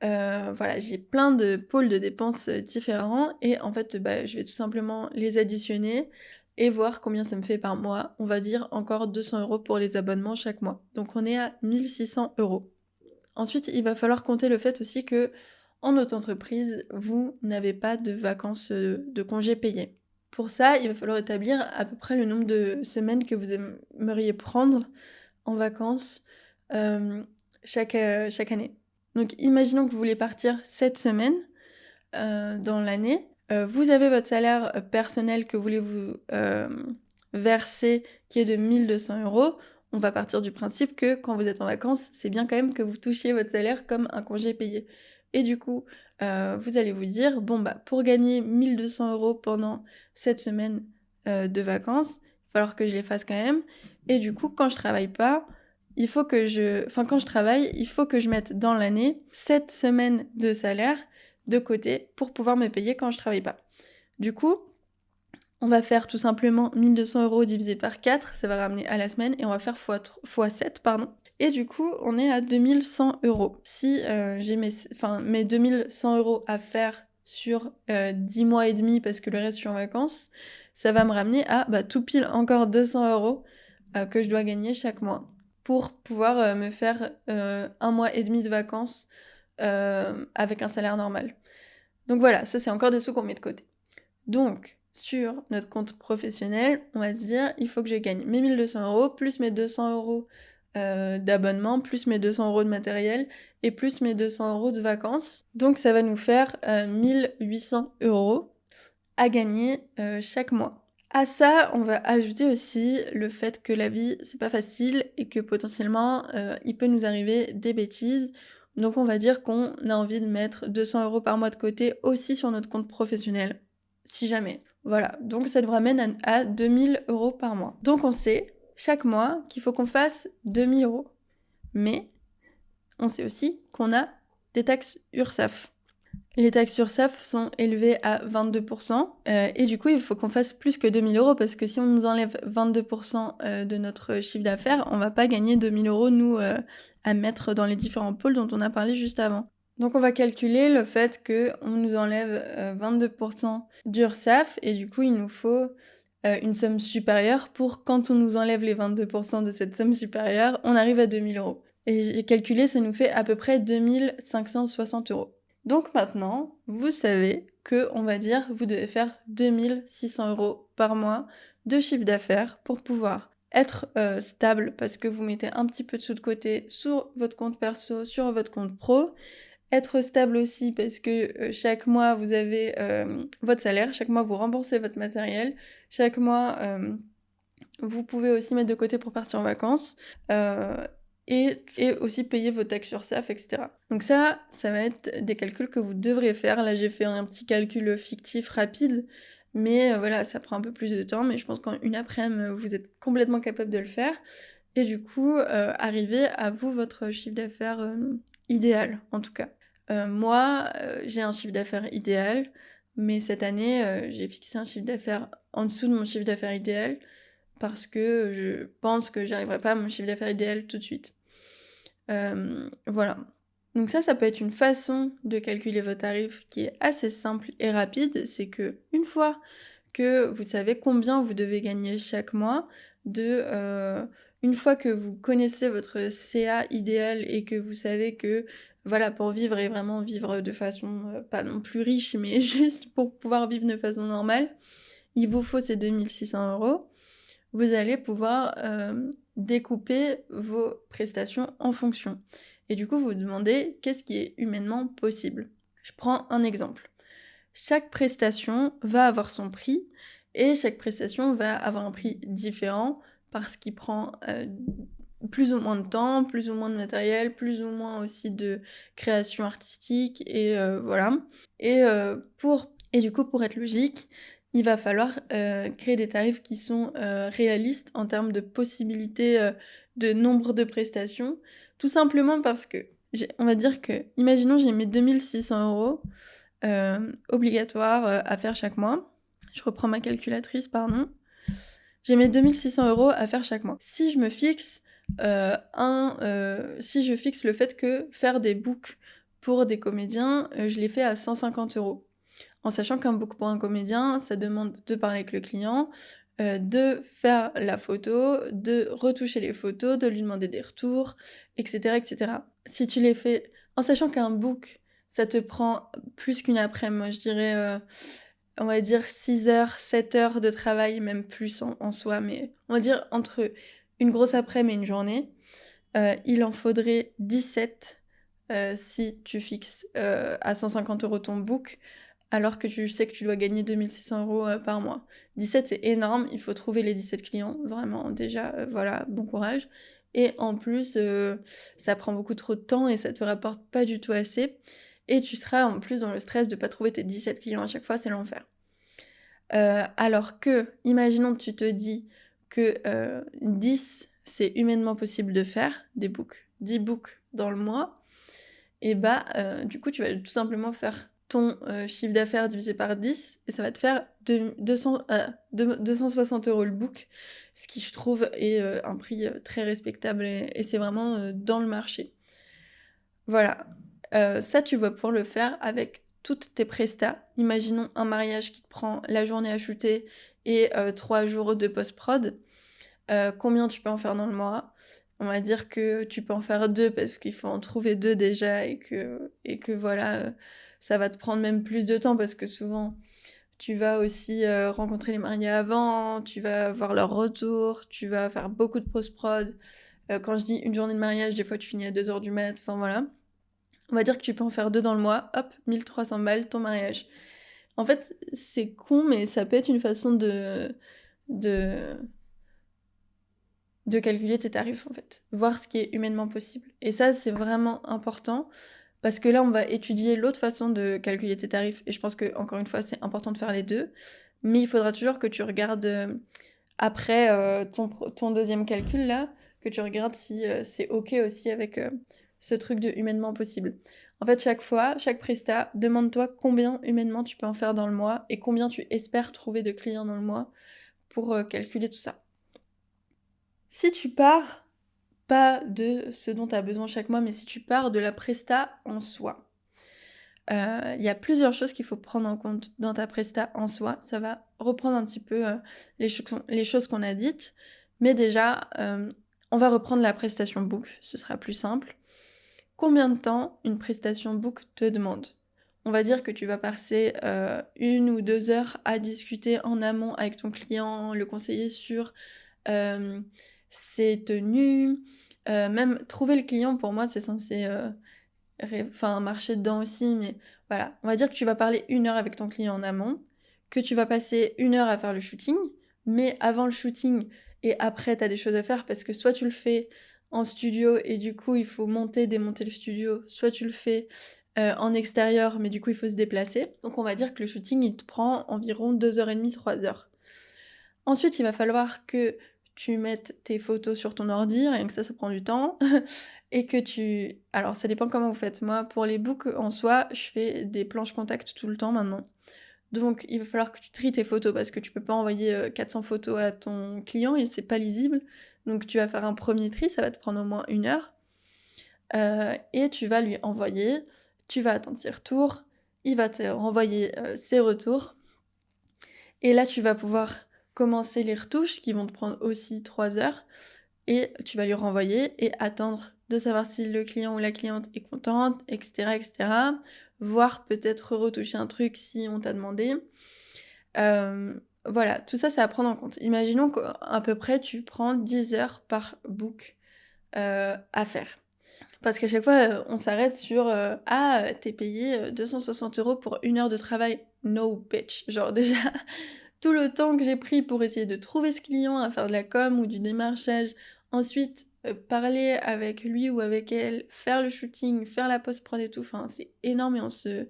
Voilà, j'ai plein de pôles de dépenses, différents et en fait, bah, je vais tout simplement les additionner et voir combien ça me fait par mois. On va dire encore 200 € pour les abonnements chaque mois. Donc on est à 1 600 €. Ensuite, il va falloir compter le fait aussi qu'en auto-entreprise, vous n'avez pas de vacances, de congés payés. Pour ça, il va falloir établir à peu près le nombre de semaines que vous aimeriez prendre en vacances, chaque année. Donc imaginons que vous voulez partir 7 semaines, dans l'année. Vous avez votre salaire, personnel que vous voulez vous, verser qui est de 1 200 €. On va partir du principe que quand vous êtes en vacances, c'est bien quand même que vous touchiez votre salaire comme un congé payé et du coup, vous allez vous dire: «Bon, bah, pour gagner 1 200 € pendant cette semaine, de vacances, il va falloir que je les fasse quand même et du coup, quand je travaille pas, il faut que quand je travaille, il faut que je mette dans l'année 7 semaines de salaire de côté pour pouvoir me payer quand je travaille pas». Du coup, on va faire tout simplement 1 200 € divisé par 4, ça va ramener à la semaine et on va faire fois 7 pardon et du coup, on est à 2 100 €. Si, j'ai mes 2 100 € à faire sur, 10 mois et demi parce que le reste je suis en vacances, ça va me ramener à, bah, tout pile encore 200 €, que je dois gagner chaque mois pour pouvoir, me faire, 1 mois et demi de vacances, avec un salaire normal. Donc voilà, ça c'est encore des sous qu'on met de côté. Donc, sur notre compte professionnel, on va se dire: «Il faut que je gagne mes 1 200 € plus mes 200 €, d'abonnement, plus mes 200 € de matériel et plus mes 200 € de vacances». Donc ça va nous faire, 1 800 € à gagner, chaque mois. À ça, on va ajouter aussi le fait que la vie, c'est pas facile et que potentiellement, il peut nous arriver des bêtises. Donc on va dire qu'on a envie de mettre 200 € par mois de côté aussi sur notre compte professionnel, si jamais. Voilà, donc ça nous ramène à 2 000 € par mois. Donc on sait, chaque mois, qu'il faut qu'on fasse 2 000 €. Mais on sait aussi qu'on a des taxes URSSAF. Les taxes URSSAF sont élevées à 22 et du coup, il faut qu'on fasse plus que 2 000 € parce que si on nous enlève 22 de notre chiffre d'affaires, on va pas gagner 2 000 € nous, à mettre dans les différents pôles dont on a parlé juste avant. Donc on va calculer le fait qu'on nous enlève, 22 d'URSSAF et du coup, il nous faut, une somme supérieure pour quand on nous enlève les 22 de cette somme supérieure, on arrive à 2 000 € et j'ai calculé, ça nous fait à peu près 2 560 €. Donc maintenant, vous savez que, on va dire, vous devez faire 2 600 € par mois de chiffre d'affaires pour pouvoir être, stable parce que vous mettez un petit peu de sous de côté sur votre compte perso, sur votre compte pro. Être stable aussi parce que, chaque mois vous avez, votre salaire, chaque mois vous remboursez votre matériel, chaque mois, vous pouvez aussi mettre de côté pour partir en vacances, et aussi payer vos taxes URSSAF et cetera. Donc ça va être des calculs que vous devrez faire. Là, j'ai fait un petit calcul, fictif rapide, mais voilà, ça prend un peu plus de temps, mais je pense qu'en une après-midi, vous êtes complètement capable de le faire et du coup, arriver à vous, votre chiffre d'affaires, idéal, en tout cas. Moi, j'ai un chiffre d'affaires idéal, mais cette année, j'ai fixé un chiffre d'affaires en dessous de mon chiffre d'affaires idéal parce que je pense que j'arriverai pas à mon chiffre d'affaires idéal tout de suite. Voilà. Donc ça peut être une façon de calculer vos tarifs qui est assez simple et rapide. C'est que une fois que vous savez combien vous devez gagner chaque mois, une fois que vous connaissez votre CA idéal et que vous savez que, voilà, pour vivre et vraiment vivre de façon, pas non plus riche, mais juste pour pouvoir vivre de façon normale, il vous faut ces 2 600 €. Vous allez pouvoir, découper vos prestations en fonction. Et du coup, vous vous demandez qu'est-ce qui est humainement possible. Je prends un exemple. Chaque prestation va avoir son prix et chaque prestation va avoir un prix différent parce qu'il prend, plus ou moins de temps, plus ou moins de matériel, plus ou moins aussi de création artistique et voilà. Et du coup, pour être logique, il va falloir, créer des tarifs qui sont, réalistes en termes de possibilités, de nombre de prestations. Tout simplement parce que on va dire que, imaginons j'ai mes 2 600 €, obligatoires, à faire chaque mois. Je reprends ma calculatrice, pardon. J'ai mes 2 600 € à faire chaque mois. Si je me fixe, si je fixe le fait que faire des books pour des comédiens, je les fais à 150 €. En sachant qu'un book pour un comédien, ça demande de parler avec le client, de faire la photo, de retoucher les photos, de lui demander des retours, et cetera, et cetera. Si tu les fais en sachant qu'un book, ça te prend plus qu'une après-midi, moi je dirais, on va dire 6 heures, 7 heures de travail, même plus en soi, mais on va dire entre une grosse après-midi et une journée, il en faudrait 17 si tu fixes à 150 € ton book, alors que tu sais que tu dois gagner 2600 € par mois. 17, c'est énorme, il faut trouver les 17 clients, vraiment, déjà, voilà, bon courage. Et en plus, ça prend beaucoup trop de temps et ça te rapporte pas du tout assez. Et tu seras en plus dans le stress de pas trouver tes 17 clients à chaque fois, c'est l'enfer. Alors que, imaginons que tu te dis que 10, c'est humainement possible de faire, des books, 10 books dans le mois, et bah, du coup, tu vas tout simplement faire ton chiffre d'affaires divisé par 10 et ça va te faire 260 € le book, ce qui, je trouve, est un prix très respectable et c'est vraiment dans le marché. Voilà. Ça, tu vas pouvoir le faire avec toutes tes prestats. Imaginons un mariage qui te prend la journée à shooter et 3 jours de post-prod. Combien tu peux en faire dans le mois? On va dire que tu peux en faire 2 parce qu'il faut en trouver 2 déjà et que voilà, ça va te prendre même plus de temps parce que souvent, tu vas aussi rencontrer les mariés avant, tu vas voir leur retour, tu vas faire beaucoup de post-prod. Quand je dis une journée de mariage, des fois tu finis à 2 h du mat, enfin voilà. On va dire que tu peux en faire 2 dans le mois, hop, 1300 balles, ton mariage. En fait, c'est con, mais ça peut être une façon de, de calculer tes tarifs, en fait. Voir ce qui est humainement possible. Et ça, c'est vraiment important, parce que là, on va étudier l'autre façon de calculer tes tarifs. Et je pense que, encore une fois, c'est important de faire les deux. Mais il faudra toujours que tu regardes après ton deuxième calcul, là, que tu regardes si c'est OK aussi avec ce truc de humainement possible. En fait, chaque fois, chaque prestat, demande-toi combien humainement tu peux en faire dans le mois et combien tu espères trouver de clients dans le mois pour calculer tout ça. Si tu pars pas de ce dont tu as besoin chaque mois, mais si tu pars de la presta en soi, il y a plusieurs choses qu'il faut prendre en compte dans ta presta en soi. Ça va reprendre un petit peu les choses qu'on a dites, mais déjà, on va reprendre la prestation book, ce sera plus simple. Combien de temps une prestation book te demande? On va dire que tu vas passer 1 ou 2 heures à discuter en amont avec ton client, le conseiller sur ses tenues, même trouver le client, pour moi, c'est censé marcher dedans aussi, mais voilà. On va dire que tu vas parler 1 heure avec ton client en amont, que tu vas passer 1 heure à faire le shooting, mais avant le shooting et après, tu as des choses à faire parce que soit tu le fais en studio et du coup, il faut monter, démonter le studio, soit tu le fais en extérieur, mais du coup, il faut se déplacer. Donc, on va dire que le shooting, il te prend environ 2h30, 3 heures. Ensuite, il va falloir que tu mettes tes photos sur ton ordi, rien que ça prend du temps. Et que tu... Alors, ça dépend comment vous faites. Moi, pour les books en soi, je fais des planches contact tout le temps maintenant. Donc, il va falloir que tu tries tes photos parce que tu peux pas envoyer 400 photos à ton client et c'est pas lisible. Donc, tu vas faire un premier tri, ça va te prendre au moins 1 heure. Et tu vas lui envoyer, tu vas attendre ses retours, il va te renvoyer ses retours. Et là, tu vas pouvoir commencer les retouches qui vont te prendre aussi 3 heures. Et tu vas lui renvoyer et attendre de savoir si le client ou la cliente est contente, etc., etc. Voire peut-être retoucher un truc si on t'a demandé. Voilà, tout ça, c'est à prendre en compte. Imaginons qu'à peu près, tu prends 10 heures par book à faire. Parce qu'à chaque fois, on s'arrête sur « Ah, t'es payé 260 € pour 1 heure de travail. » No, bitch. Genre déjà, tout le temps que j'ai pris pour essayer de trouver ce client, à faire de la com ou du démarchage, ensuite parler avec lui ou avec elle, faire le shooting, faire la post-prod et tout, enfin c'est énorme et on se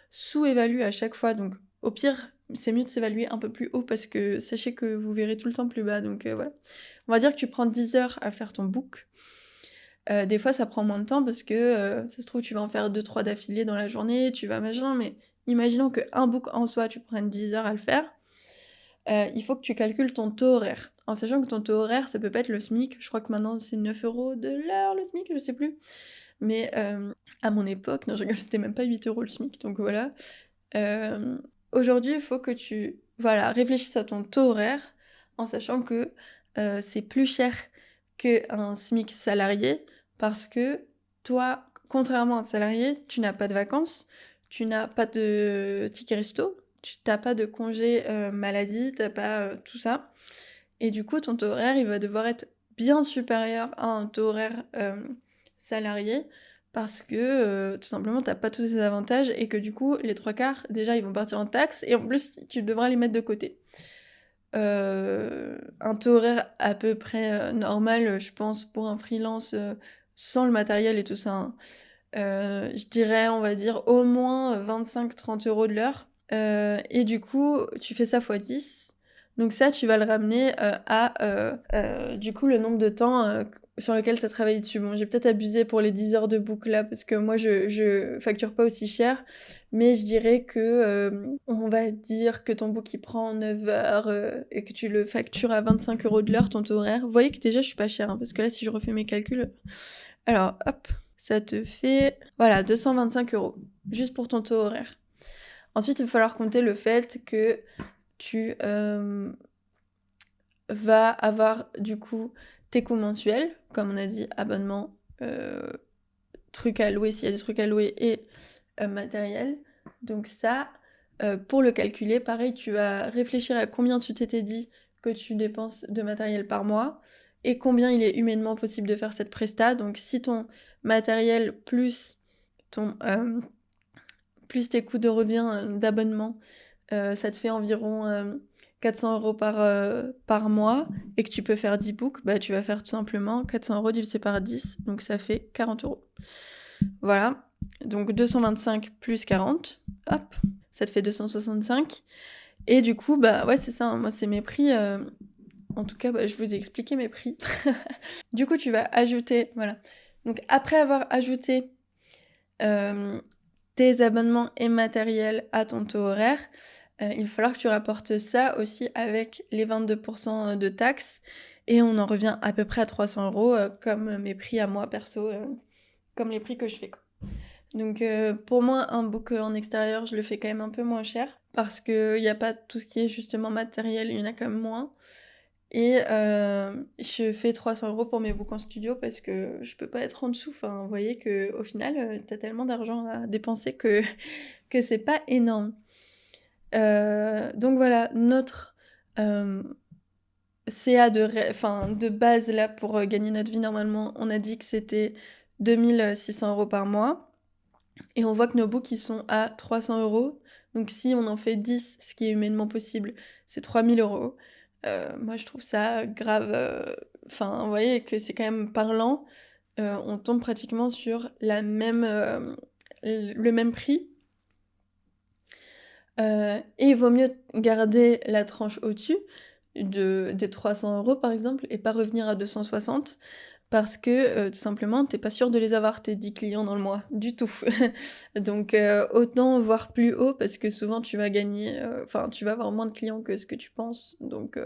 sous-évalue à chaque fois, donc au pire, c'est mieux de s'évaluer un peu plus haut parce que sachez que vous verrez tout le temps plus bas, donc voilà. On va dire que tu prends 10 heures à faire ton book. Des fois, ça prend moins de temps parce que ça se trouve, tu vas en faire 2-3 d'affilée dans la journée, tu vas machin, mais imaginons qu'un book en soi, tu prennes 10 heures à le faire. Il faut que tu calcules ton taux horaire. En sachant que ton taux horaire, ça peut pas être le SMIC. Je crois que maintenant, c'est 9 € de l'heure, le SMIC, je sais plus. Mais à mon époque, non, je rigole, c'était même pas 8 € le SMIC, donc voilà. Aujourd'hui, il faut que tu réfléchisses à ton taux horaire en sachant que c'est plus cher qu'un SMIC salarié parce que toi, contrairement à un salarié, tu n'as pas de vacances, tu n'as pas de ticket resto, tu as pas de congé, maladie, tu pas, tout ça et du coup ton taux horaire, il va devoir être bien supérieur à un taux horaire, salarié parce que, tout simplement tu pas tous ces avantages et que du coup les 3/4 déjà ils vont partir en taxes et en plus tu devras les mettre de côté. Un taux horaire à peu près, normal, je pense pour un freelance, sans le matériel et tout ça, hein. Je dirais, on va dire au moins 25-30 € de l'heure, et du coup, tu fais ça fois 10. Donc ça, tu vas le ramener, du coup, le nombre de temps, sur lequel tu as travaillé dessus. Bon, j'ai peut-être abusé pour les 10 heures de boucle là, parce que moi je facture pas aussi cher, mais je dirais que, on va dire que ton book il prend 9 heures, et que tu le factures à 25 € de l'heure, ton taux horaire. Vous voyez que déjà je suis pas chère, hein, parce que là si je refais mes calculs, alors hop, ça te fait, voilà, 225 € juste pour ton taux horaire. Ensuite, il va falloir compter le fait que tu, vas avoir du coup tes coûts mensuels, comme on a dit, abonnement, trucs à louer s'il y a des trucs à louer et matériel. Donc ça, pour le calculer, pareil, tu vas réfléchir à combien tu t'étais dit que tu dépenses de matériel par mois et combien il est humainement possible de faire cette presta. Donc si ton matériel ton, plus tes coûts de revient, d'abonnement, ça te fait environ 400 € par mois et que tu peux faire 10 books, bah tu vas faire tout simplement 400 € divisé par 10, donc ça fait 40 €. Voilà, donc 225 plus 40, hop, ça te fait 265. Et du coup, bah ouais, c'est ça, hein, moi c'est mes prix, en tout cas, bah, je vous ai expliqué mes prix. Du coup, tu vas ajouter, voilà. Donc après avoir ajouté tes abonnements et matériel à ton taux horaire, il va falloir que tu rapportes ça aussi avec les 22% de taxes et on en revient à peu près à 300 €, comme mes prix à moi perso, comme les prix que je fais, quoi. Donc pour moi, un book en extérieur, je le fais quand même un peu moins cher parce qu'il y a pas tout ce qui est justement matériel, il y en a quand même moins. Et je fais 300 € pour mes books en studio parce que je peux pas être en dessous. Enfin, vous voyez qu'au final, tu tellement d'argent à dépenser que que c'est pas énorme. Donc voilà, notre, CA de base là pour, gagner notre vie normalement, on a dit que c'était 2 600 € par mois et on voit que nos books ils sont à 300 €. Donc si on en fait 10, ce qui est humainement possible, c'est 3 000 €. Moi je trouve ça grave, enfin vous voyez que c'est quand même parlant. On tombe pratiquement sur la même, le même prix. Et il vaut mieux garder la tranche au-dessus des 300 € par exemple et pas revenir à 260 parce que, tout simplement, tu pas sûr de les avoir tes 10 clients dans le mois, du tout. Donc autant voir plus haut parce que souvent tu vas gagner, enfin tu vas avoir moins de clients que ce que tu penses donc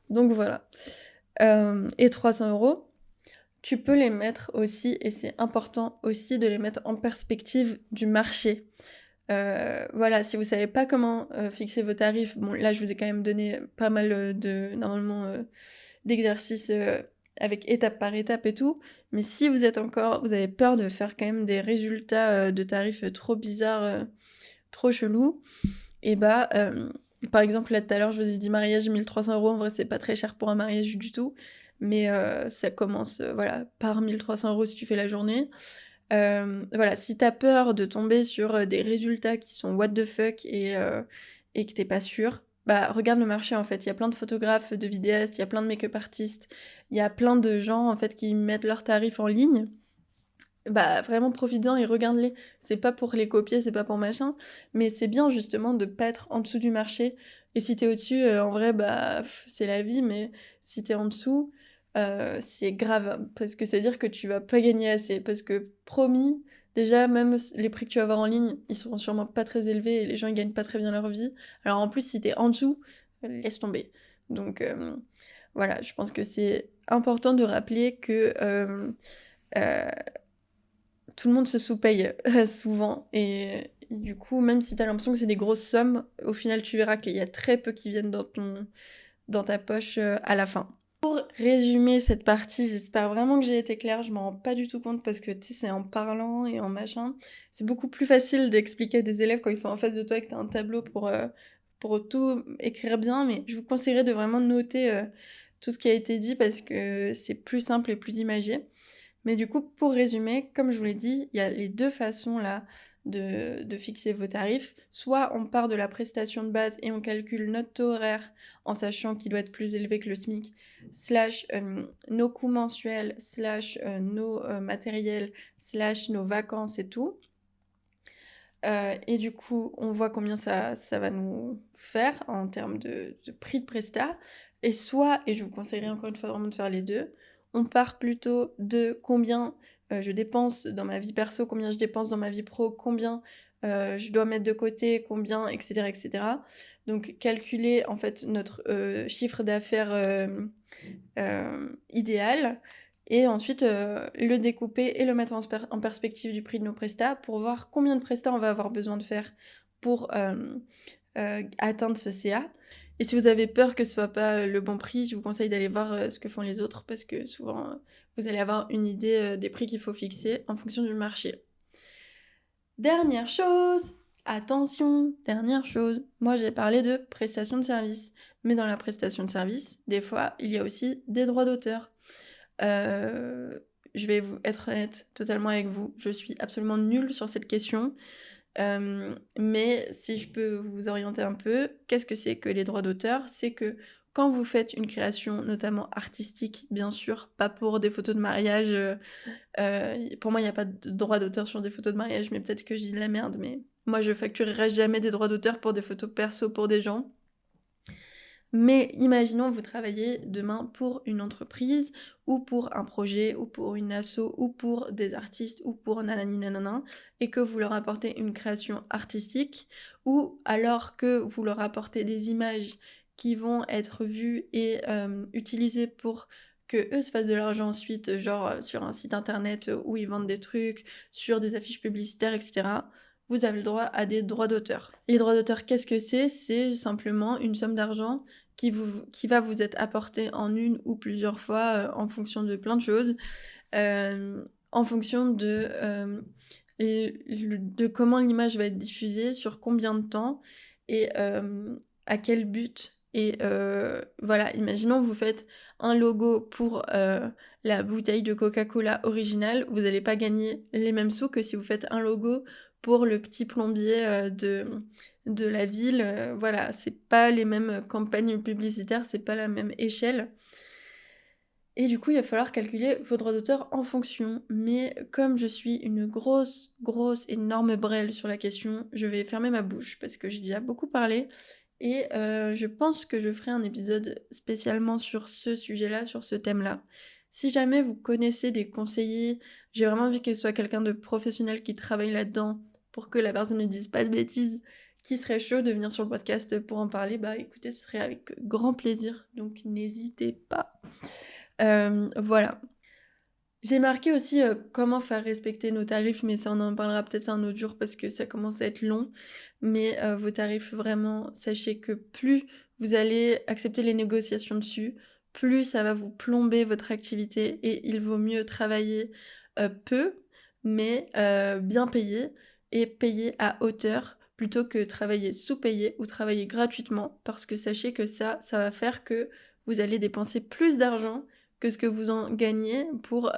voilà. Et 300 €, tu peux les mettre aussi et c'est important aussi de les mettre en perspective du marché. Voilà, si vous savez pas comment, fixer vos tarifs, bon là je vous ai quand même donné pas mal, d'exercices, avec étape par étape et tout, mais si vous avez peur de faire quand même des résultats, de tarifs, trop bizarres, trop chelous et bah, par exemple là tout à l'heure je vous ai dit mariage 1 300 €, en vrai c'est pas très cher pour un mariage du tout, mais ça commence, voilà, par 1 300 € si tu fais la journée. Voilà, si t'as peur de tomber sur, des résultats qui sont what the fuck et que t'es pas sûr, bah, regarde le marché, en fait. Il y a plein de photographes, de vidéastes, il y a plein de make-up artistes, il y a plein de gens, en fait, qui mettent leurs tarifs en ligne. Bah, vraiment profites-en et regarde-les. C'est pas pour les copier, c'est pas pour machin, mais c'est bien justement de pas être en dessous du marché et si t'es au-dessus, en vrai, bah, c'est la vie, mais si t'es en dessous, c'est grave parce que ça veut dire que tu vas pas gagner assez parce que promis, déjà même les prix que tu vas avoir en ligne, ils seront sûrement pas très élevés et les gens ils gagnent pas très bien leur vie. Alors en plus si t'es en dessous, laisse tomber. Donc voilà, je pense que c'est important de rappeler que, heu tout le monde se sous-paye souvent et du coup, même si tu as l'impression que c'est des grosses sommes, au final, tu verras qu'il y a très peu qui viennent dans ta poche, à la fin. Pour résumer cette partie, j'espère vraiment que j'ai été claire. Je m'en rends pas du tout compte parce que, tu sais, c'est en parlant et en machin. C'est beaucoup plus facile d'expliquer à des élèves quand ils sont en face de toi et que tu as un tableau pour tout écrire bien. Mais je vous conseillerais de vraiment noter tout ce qui a été dit parce que c'est plus simple et plus imagé. Mais du coup, pour résumer, comme je vous l'ai dit, il y a les deux façons là de fixer vos tarifs. Soit on part de la prestation de base et on calcule notre taux horaire en sachant qu'il doit être plus élevé que le SMIC, slash nos coûts mensuels, slash nos matériels, slash nos vacances et tout. Et du coup, on voit combien ça va nous faire en termes de prix de prestat. Et soit, et je vous conseillerais encore une fois vraiment de faire les deux, on part plutôt de combien je dépense dans ma vie perso, combien je dépense dans ma vie pro, combien je dois mettre de côté, combien, etc., etc. Donc calculer en fait notre chiffre d'affaires idéal et ensuite le découper et le mettre en perspective du prix de nos prestats pour voir combien de prestats on va avoir besoin de faire pour atteindre ce CA. Et si vous avez peur que ce soit pas le bon prix, je vous conseille d'aller voir ce que font les autres parce que souvent vous allez avoir une idée des prix qu'il faut fixer en fonction du marché. Dernière chose, attention, dernière chose, moi j'ai parlé de prestation de service, mais dans la prestation de service, des fois il y a aussi des droits d'auteur. Je vais être honnête totalement avec vous, je suis absolument nulle sur cette question. Mais si je peux vous orienter un peu, qu'est-ce que c'est que les droits d'auteur? C'est que quand vous faites une création, notamment artistique, bien sûr, pas pour des photos de mariage, pour moi il n'y a pas de droit d'auteur sur des photos de mariage, mais peut-être que je dis de la merde, mais moi je facturerai jamais des droits d'auteur pour des photos perso pour des gens. Mais imaginons vous travaillez demain pour une entreprise ou pour un projet ou pour une asso ou pour des artistes ou pour nanani nanana et que vous leur apportez une création artistique ou alors que vous leur apportez des images qui vont être vues et utilisées pour que eux se fassent de l'argent ensuite, genre sur un site internet où ils vendent des trucs, sur des affiches publicitaires, etc. Vous avez le droit à des droits d'auteur. Les droits d'auteur, qu'est-ce que c'est? C'est simplement une somme d'argent qui va vous être apporté en une ou plusieurs fois en fonction de plein de choses, en fonction de comment l'image va être diffusée, sur combien de temps et à quel but. Et voilà, imaginons vous faites un logo pour la bouteille de Coca-Cola originale, vous n'allez pas gagner les mêmes sous que si vous faites un logo pour le petit plombier de la ville. Voilà, c'est pas les mêmes campagnes publicitaires, c'est pas la même échelle. Et du coup, il va falloir calculer vos droits d'auteur en fonction. Mais comme je suis une grosse, énorme brêle sur la question, je vais fermer ma bouche parce que j'ai déjà beaucoup parlé. Et je pense que je ferai un épisode spécialement sur ce sujet-là, sur ce thème-là. Si jamais vous connaissez des conseillers, j'ai vraiment envie que ce soit quelqu'un de professionnel qui travaille là-dedans pour que la personne ne dise pas de bêtises, qui serait chaud de venir sur le podcast pour en parler, bah écoutez, ce serait avec grand plaisir. Donc n'hésitez pas. Voilà. J'ai marqué aussi comment faire respecter nos tarifs, mais ça on en parlera peut-être un autre jour parce que ça commence à être long. Mais vos tarifs, vraiment, sachez que plus vous allez accepter les négociations dessus, plus ça va vous plomber votre activité et il vaut mieux travailler peu, mais bien payé et payer à hauteur plutôt que travailler sous-payé ou travailler gratuitement parce que sachez que ça va faire que vous allez dépenser plus d'argent que ce que vous en gagnez pour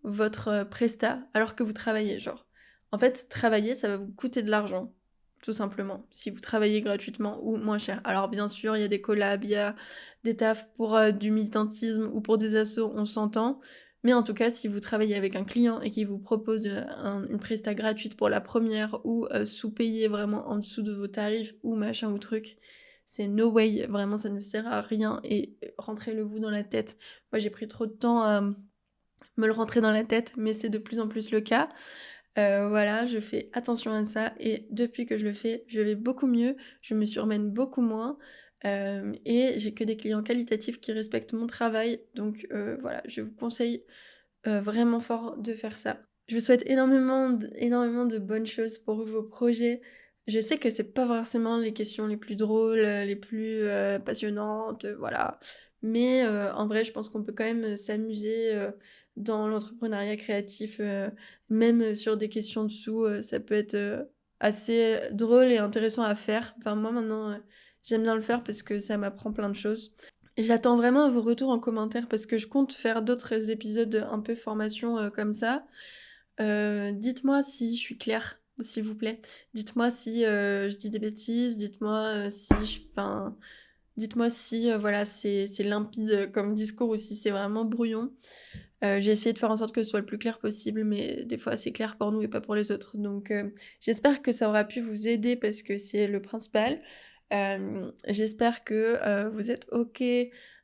votre prestat alors que vous travaillez, genre. En fait, travailler, ça va vous coûter de l'argent, tout simplement, si vous travaillez gratuitement ou moins cher. Alors bien sûr, il y a des collabs, il y a des tafs pour du militantisme ou pour des assos, on s'entend. Mais en tout cas, si vous travaillez avec un client et qu'il vous propose une presta gratuite pour la première ou sous-payé vraiment en dessous de vos tarifs ou machin ou truc, c'est no way, vraiment ça ne sert à rien et rentrez-le vous dans la tête. Moi j'ai pris trop de temps à me le rentrer dans la tête, mais c'est de plus en plus le cas. Voilà, je fais attention à ça et depuis que je le fais, je vais beaucoup mieux, je me surmène beaucoup moins et j'ai que des clients qualitatifs qui respectent mon travail. Donc voilà, je vous conseille vraiment fort de faire ça. Je vous souhaite énormément de bonnes choses pour vos projets. Je sais que c'est pas forcément les questions les plus drôles, les plus passionnantes, voilà. Mais en vrai, je pense qu'on peut quand même, s'amuser, dans l'entrepreneuriat créatif, même sur des questions de sous, ça peut être, assez drôle et intéressant à faire. Enfin moi maintenant, j'aime bien le faire parce que ça m'apprend plein de choses. Et j'attends vraiment vos retours en commentaire parce que je compte faire d'autres épisodes, un peu formation, comme ça. Dites-moi si je suis claire, s'il vous plaît. Dites-moi si, je dis des bêtises, dites-moi, si je enfin, dites-moi si, voilà, c'est limpide, comme discours ou si c'est vraiment brouillon. J'ai essayé de faire en sorte que ce soit le plus clair possible, mais des fois c'est clair pour nous et pas pour les autres. Donc j'espère que ça aura pu vous aider parce que c'est le principal. J'espère que, vous êtes OK,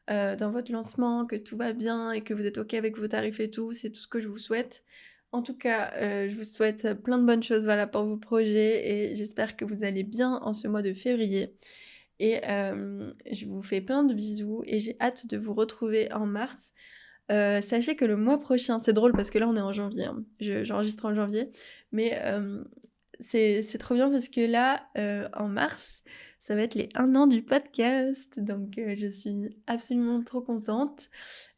dans votre lancement, que tout va bien et que vous êtes OK avec vos tarifs et tout. C'est tout ce que je vous souhaite. En tout cas, je vous souhaite, plein de bonnes choses, voilà, pour vos projets et j'espère que vous allez bien en ce mois de février et je vous fais plein de bisous et j'ai hâte de vous retrouver en mars. Sachez que le mois prochain c'est drôle parce que là on est en janvier, hein, j'enregistre en janvier, mais c'est trop bien parce que là, en mars, ça va être les 1 an du podcast, donc je suis absolument trop contente.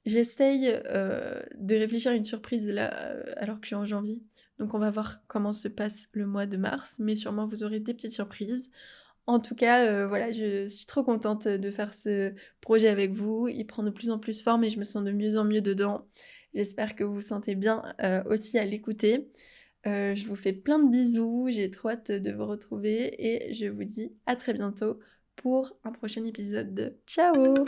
J'essaye, de réfléchir à une surprise là, alors que je suis en janvier, donc on va voir comment se passe le mois de mars, mais sûrement vous aurez des petites surprises. En tout cas, voilà, je suis trop contente, de faire ce projet avec vous. Il prend de plus en plus forme et je me sens de mieux en mieux dedans. J'espère que vous vous sentez bien, aussi à l'écouter. Je vous fais plein de bisous, j'ai trop hâte de vous retrouver et je vous dis à très bientôt pour un prochain épisode de ciao!